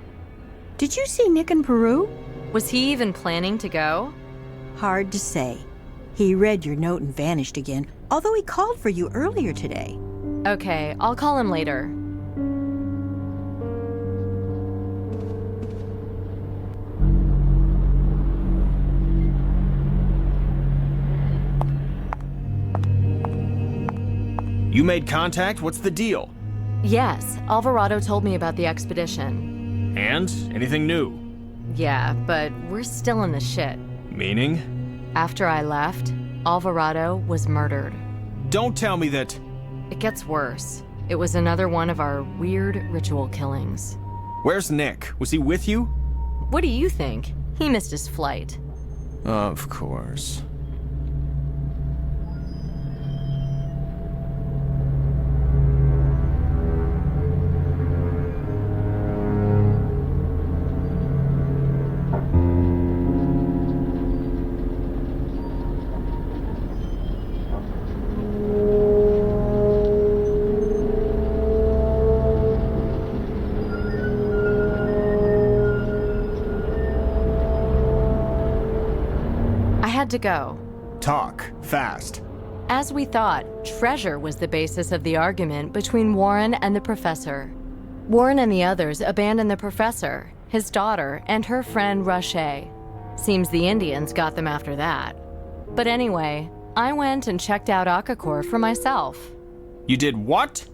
Did you see Nick in Peru? Was he even planning to go? Hard to say. He read your note and vanished again, although he called for you earlier today. Okay, I'll call him later. You made contact? What's the deal? Yes, Alvarado told me about the expedition. And? Anything new? Yeah, but we're still in the shit. Meaning? After I left, Alvarado was murdered. Don't tell me that... It gets worse. It was another one of our weird ritual killings. Where's Nick? Was he with you? What do you think? He missed his flight. Of course. I had to go. Talk. Fast. As we thought, treasure was the basis of the argument between Warren and the professor. Warren and the others abandoned the professor, his daughter, and her friend Rache. Seems the Indians got them after that. But anyway, I went and checked out Akakor for myself. You did what?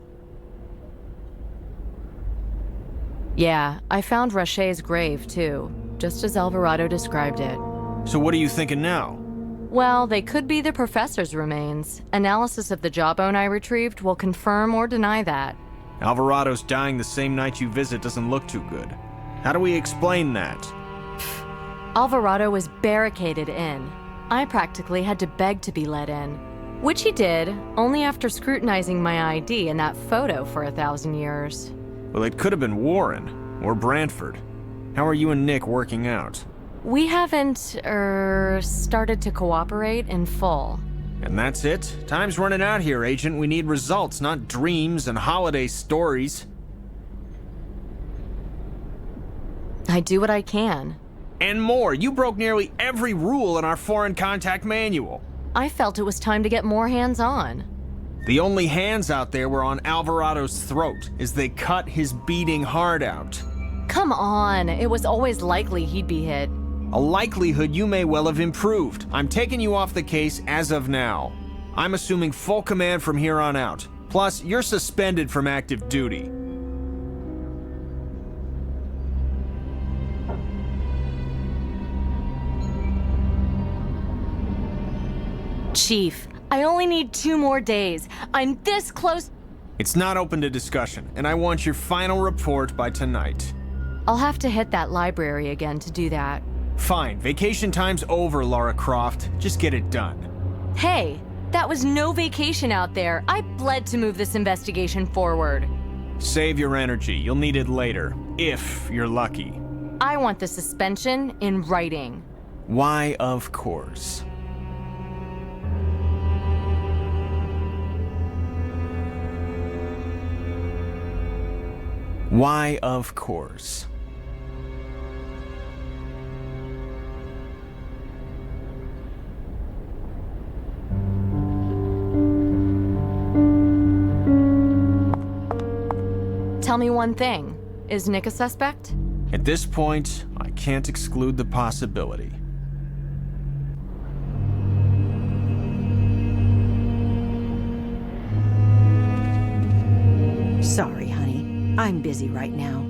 Yeah, I found Rache's grave too, just as Alvarado described it. So what are you thinking now? Well, they could be the professor's remains. Analysis of the jawbone I retrieved will confirm or deny that. Alvarado's dying the same night you visit doesn't look too good. How do we explain that? Alvarado was barricaded in. I practically had to beg to be let in. Which he did, only after scrutinizing my ID and that photo for 1,000 years. Well, it could have been Warren or Brantford. How are you and Nick working out? We haven't, started to cooperate in full. And that's it? Time's running out here, Agent. We need results, not dreams and holiday stories. I do what I can. And more. You broke nearly every rule in our foreign contact manual. I felt it was time to get more hands-on. The only hands out there were on Alvarado's throat as they cut his beating heart out. Come on, it was always likely he'd be hit. A likelihood you may well have improved. I'm taking you off the case as of now. I'm assuming full command from here on out. Plus, you're suspended from active duty. Chief, I only need 2 more days. I'm this close. It's not open to discussion, and I want your final report by tonight. I'll have to hit that library again to do that. Fine, vacation time's over, Lara Croft. Just get it done. Hey, that was no vacation out there. I bled to move this investigation forward. Save your energy. You'll need it later, if you're lucky. I want the suspension in writing. Why, of course. Why, of course. Tell me one thing. Is Nick a suspect? At this point, I can't exclude the possibility. Sorry, honey. I'm busy right now.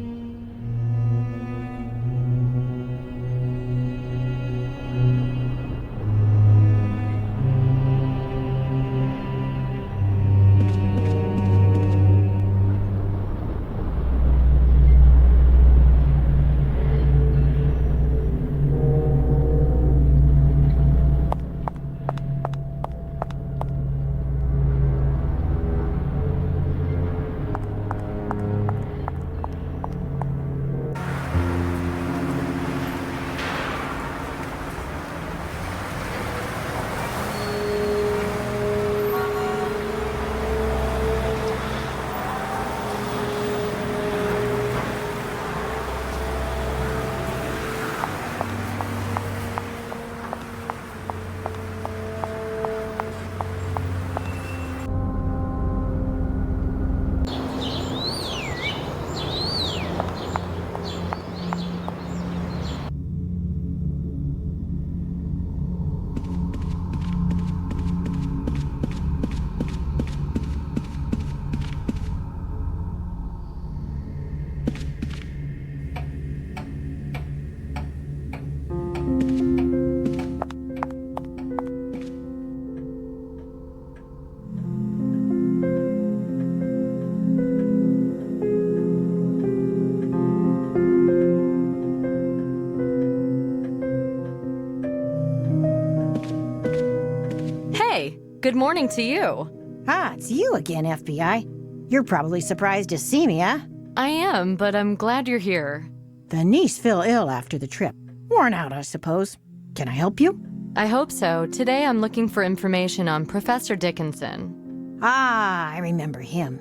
Good morning to you. Ah, it's you again, FBI. You're probably surprised to see me, huh? I am, but I'm glad you're here. The niece fell ill after the trip. Worn out, I suppose. Can I help you? I hope so. Today I'm looking for information on Professor Dickinson. Ah, I remember him.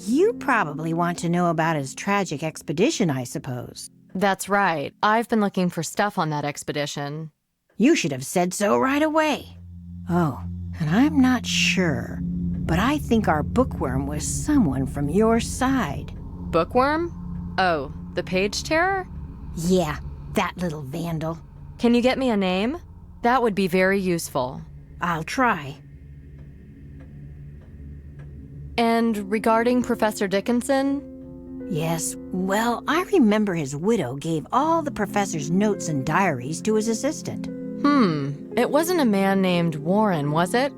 You probably want to know about his tragic expedition, I suppose. That's right. I've been looking for stuff on that expedition. You should have said so right away. Oh, and I'm not sure, but I think our bookworm was someone from your side. Bookworm? Oh, the page terror? Yeah, that little vandal. Can you get me a name? That would be very useful. I'll try. And regarding Professor Dickinson? Yes, well, I remember his widow gave all the professor's notes and diaries to his assistant. It wasn't a man named Warren, was it?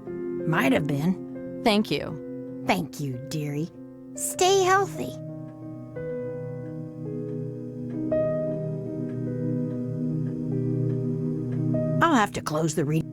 Might have been. Thank you. Thank you, dearie. Stay healthy. I'll have to close the reading.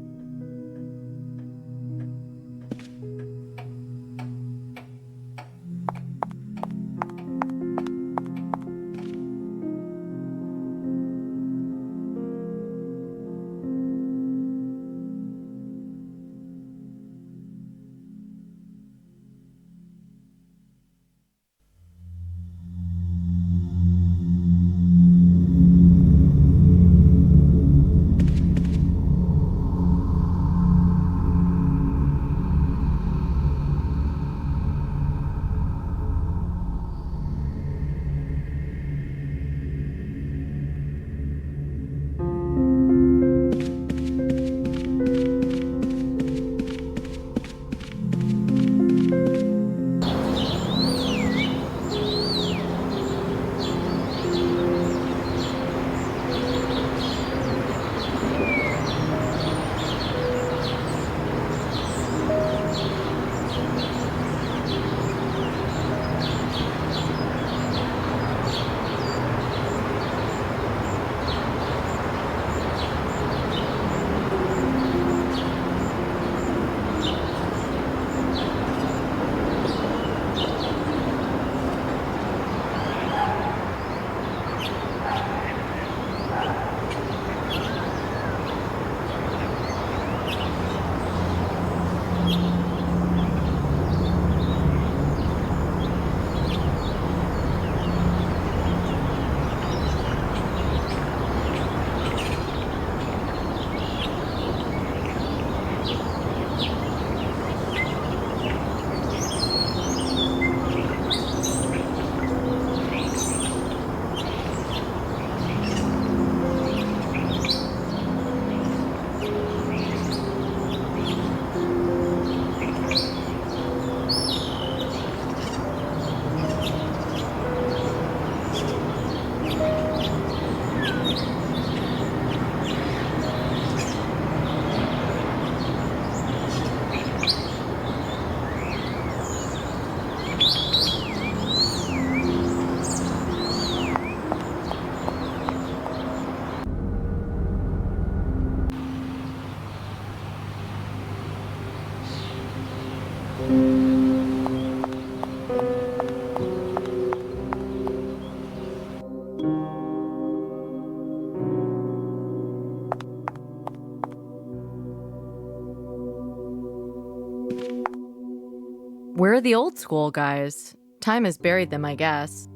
Where are the old school guys? Time has buried them, I guess.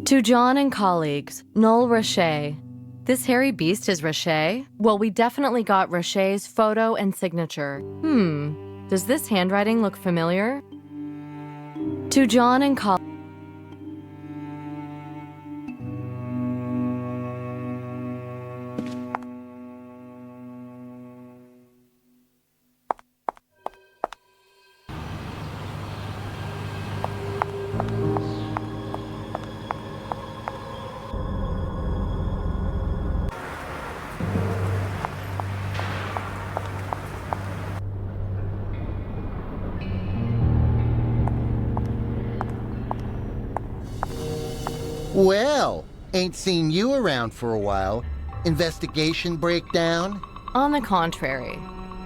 To John and colleagues, Noel Roche. This hairy beast is Roche? Well, we definitely got Roche's photo and signature. Does this handwriting look familiar? To John and colleagues. Well, ain't seen you around for a while. Investigation breakdown? On the contrary,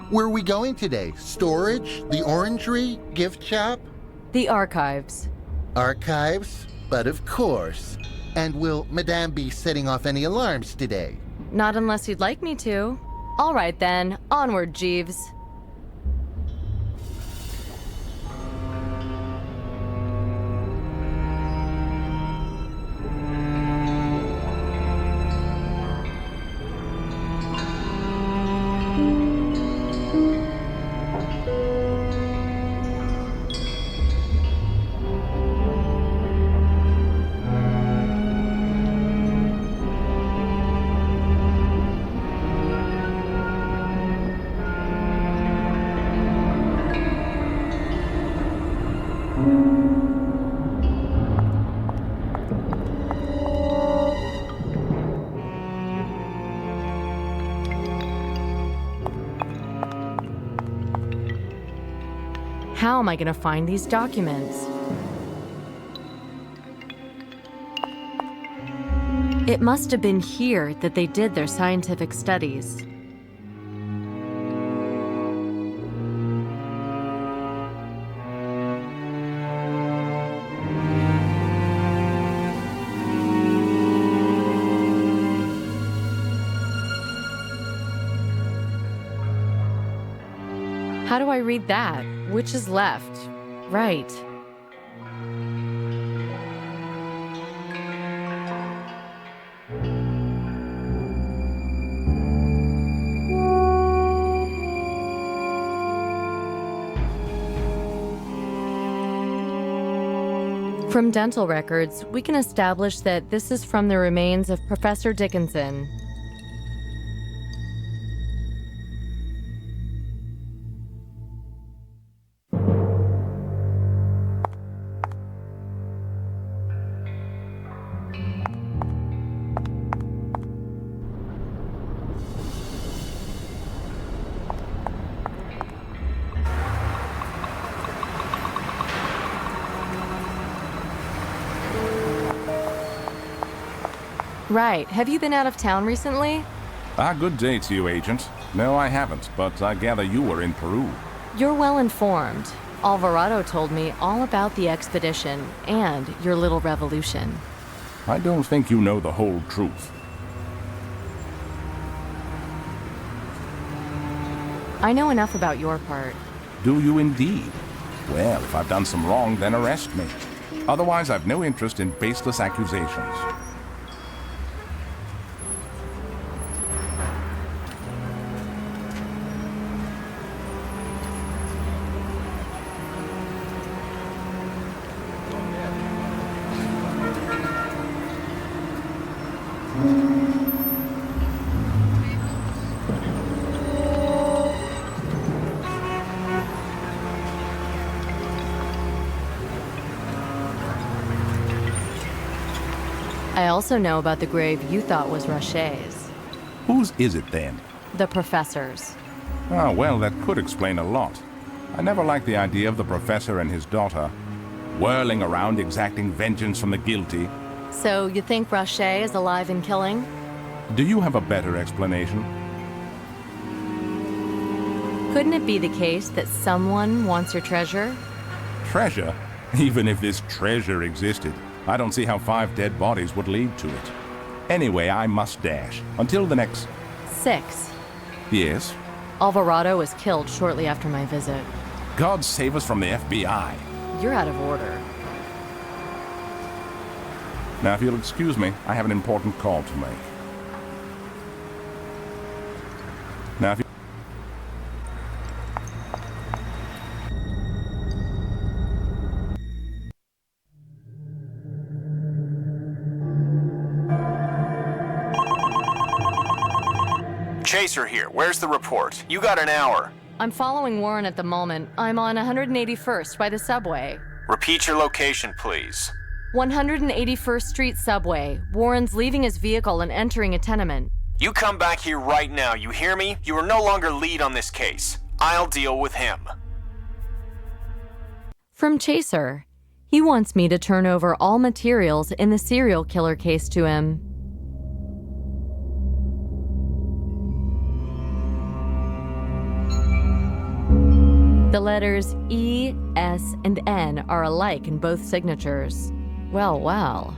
Where are we going today? Storage? The orangery? Gift shop? the archives. Archives? But of course. And will Madame be setting off any alarms today? Not unless you'd like me to. All right then, onward, Jeeves. How am I going to find these documents? It must have been here that they did their scientific studies. How do I read that? Which is left? Right. From dental records, we can establish that this is from the remains of Professor Dickinson. Right. Have you been out of town recently? Good day to you, Agent. No, I haven't, but I gather you were in Peru. You're well informed. Alvarado told me all about the expedition and your little revolution. I don't think you know the whole truth. I know enough about your part. Do you indeed? Well, if I've done some wrong, then arrest me. Otherwise, I've no interest in baseless accusations. I also know about the grave you thought was Rocher's. Whose is it then? The professor's. Ah, well, that could explain a lot. I never liked the idea of the professor and his daughter whirling around exacting vengeance from the guilty. So you think Rocher is alive and killing? Do you have a better explanation? Couldn't it be the case that someone wants your treasure? Treasure? Even if this treasure existed, I don't see how 5 dead bodies would lead to it. Anyway, I must dash. Until the next... 6. Yes? Alvarado was killed shortly after my visit. God save us from the FBI. You're out of order. Now, if you'll excuse me, I have an important call to make. Now, if you... Chaser here. Where's the report? You got an hour. I'm following Warren at the moment. I'm on 181st by the subway. Repeat your location, please. 181st Street subway. Warren's leaving his vehicle and entering a tenement. You come back here right now, you hear me? You are no longer lead on this case. I'll deal with him. From Chaser. He wants me to turn over all materials in the serial killer case to him. The letters E, S, and N are alike in both signatures. Well, well.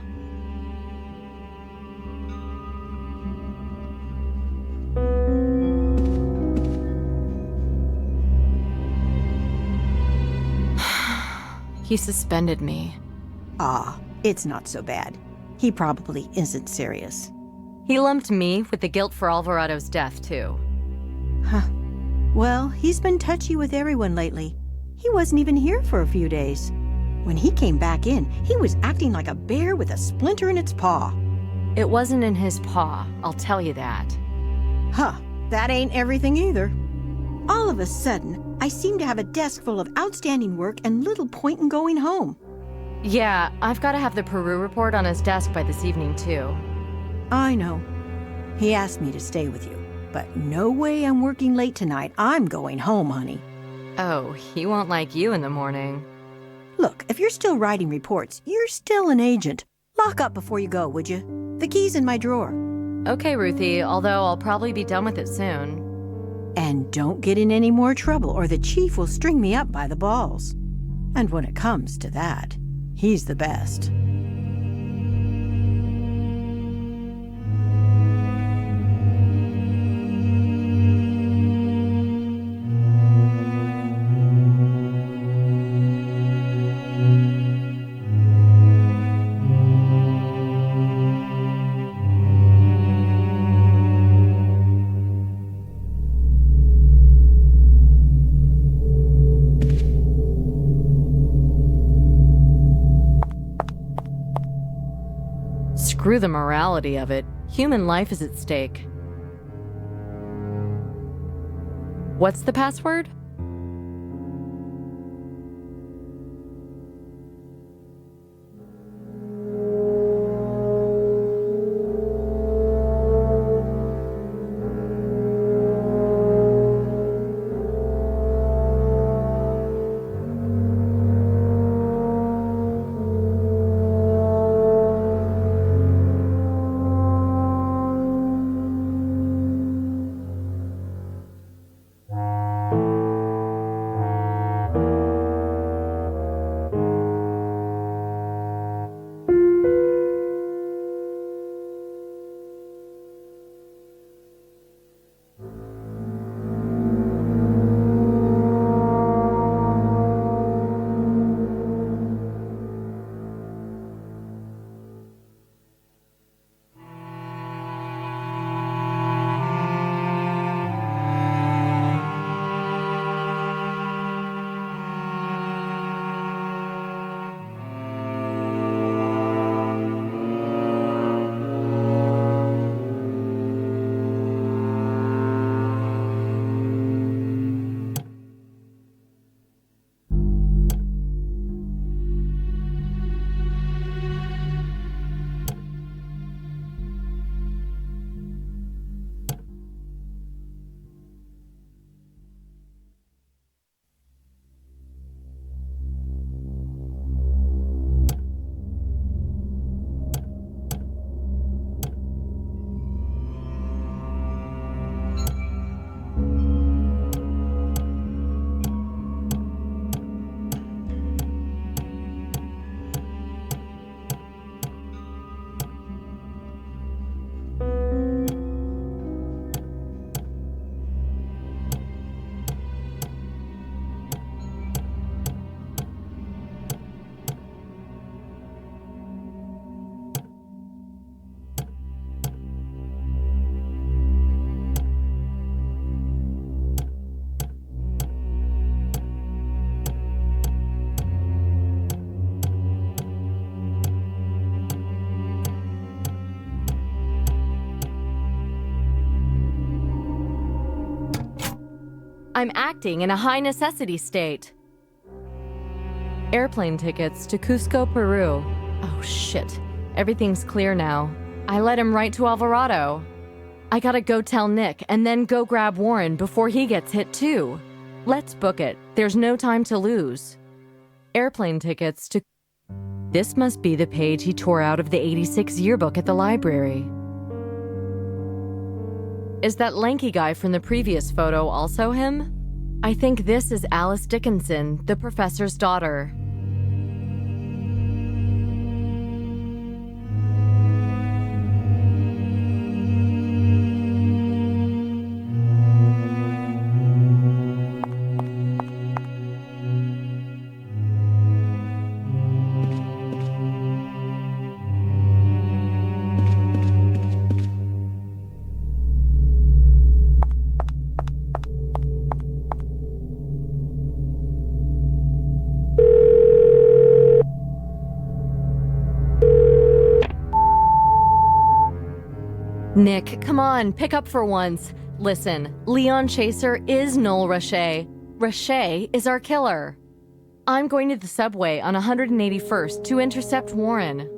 He suspended me. Ah, it's not so bad. He probably isn't serious. He lumped me with the guilt for Alvarado's death, too. Huh. Well, he's been touchy with everyone lately. He wasn't even here for a few days. When he came back in, he was acting like a bear with a splinter in its paw. It wasn't in his paw, I'll tell you that. Huh, that ain't everything either. All of a sudden, I seem to have a desk full of outstanding work and little point in going home. Yeah, I've got to have the Peru report on his desk by this evening, too. I know. He asked me to stay with you, but no way I'm working late tonight. I'm going home, honey. Oh, he won't like you in the morning. Look, if you're still writing reports, you're still an agent. Lock up before you go, would you? The key's in my drawer. Okay, Ruthie, although I'll probably be done with it soon. And don't get in any more trouble or the chief will string me up by the balls. And when it comes to that, he's the best. Screw the morality of it. Human life is at stake. What's the password? I'm acting in a high necessity state. Airplane tickets to Cusco, Peru. Oh shit, everything's clear now. I let him right to Alvarado. I gotta go tell Nick and then go grab Warren before he gets hit too. Let's book it, there's no time to lose. Airplane tickets to... This must be the page he tore out of the '86 yearbook at the library. Is that lanky guy from the previous photo also him? I think this is Alice Dickinson, the professor's daughter. Nick, come on, pick up for once. Listen, Leon Chaser is Noel Rache. Rache is our killer. I'm going to the subway on 181st to intercept Warren.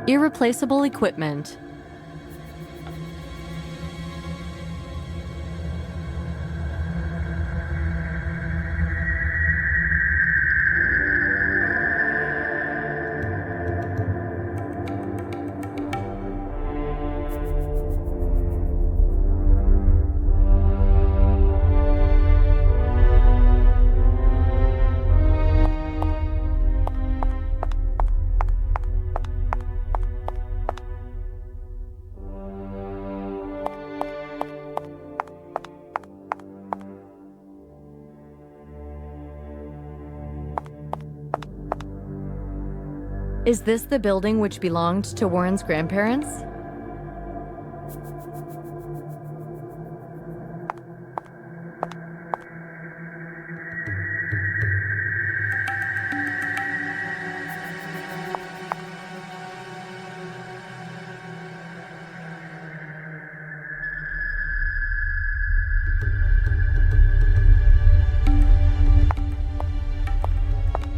Irreplaceable equipment. Is this the building which belonged to Warren's grandparents?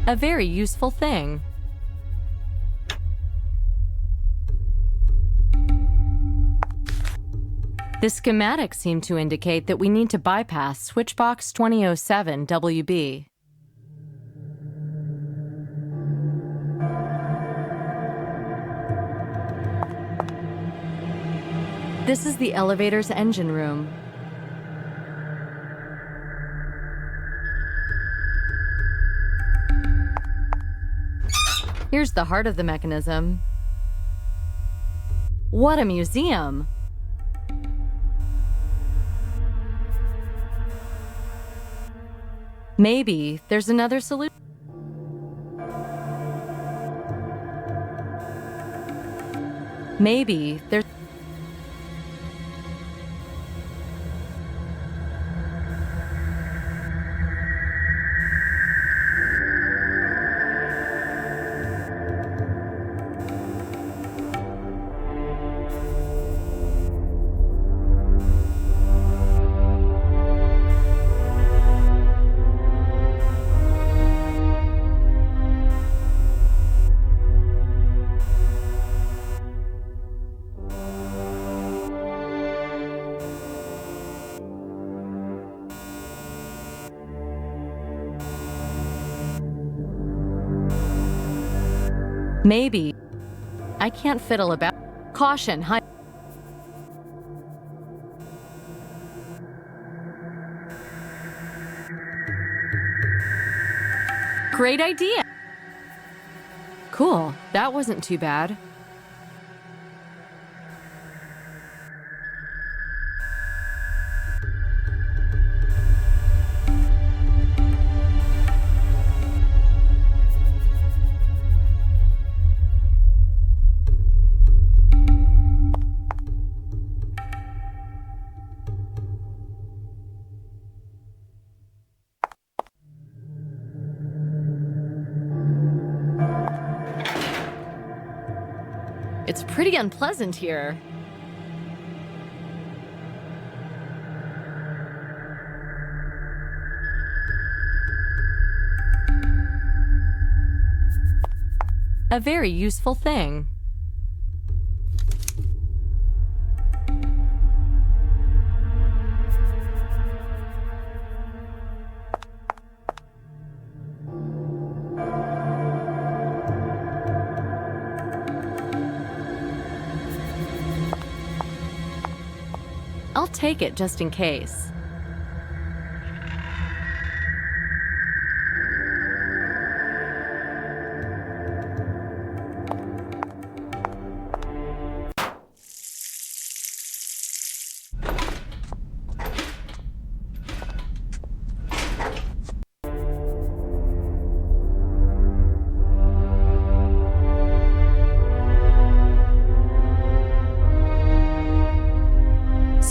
A very useful thing. The schematics seem to indicate that we need to bypass Switchbox 2007 WB. This is the elevator's engine room. Here's the heart of the mechanism. What a museum! Maybe there's another solution. Maybe there's... Maybe. I can't fiddle about. Caution, hi. Great idea. Cool, that wasn't too bad. It's pretty unpleasant here. A very useful thing. I'll take it just in case.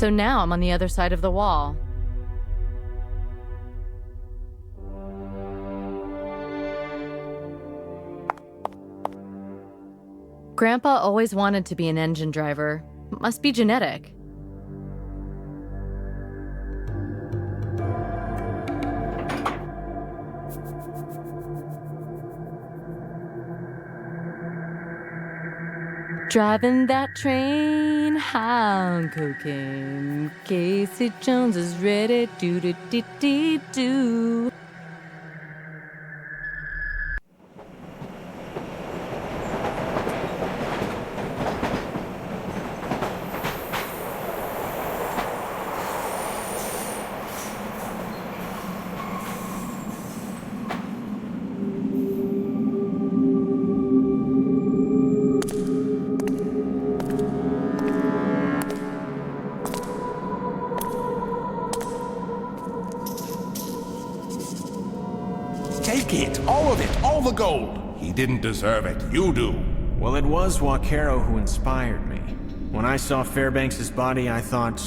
So now I'm on the other side of the wall. Grandpa always wanted to be an engine driver. Must be genetic. Driving that train high on cocaine. Casey Jones is ready. Do do do do do. Take it, all of it, all the gold. He didn't deserve it, you do. Well, it was Wakero who inspired me. When I saw Fairbanks' body, I thought,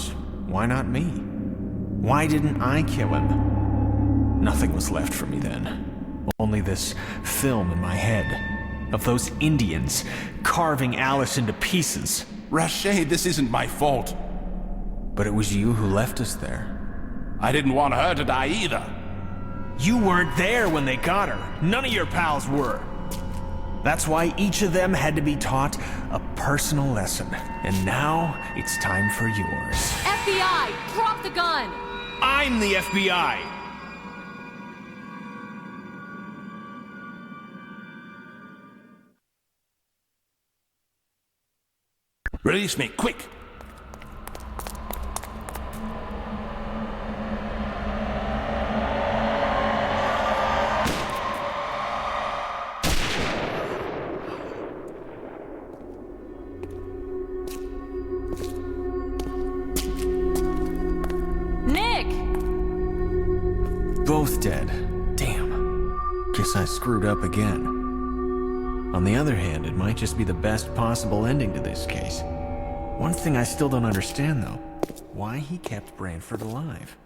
why not me? Why didn't I kill him? Nothing was left for me then. Only this film in my head of those Indians carving Alice into pieces. Rashid, this isn't my fault. But it was you who left us there. I didn't want her to die either. You weren't there when they got her. None of your pals were. That's why each of them had to be taught a personal lesson. And now it's time for yours. FBI, drop the gun! I'm the FBI! Release me, quick! Nick! Both dead. Damn. Guess I screwed up again. On the other hand, it might just be the best possible ending to this case. One thing I still don't understand, though. Why he kept Branford alive.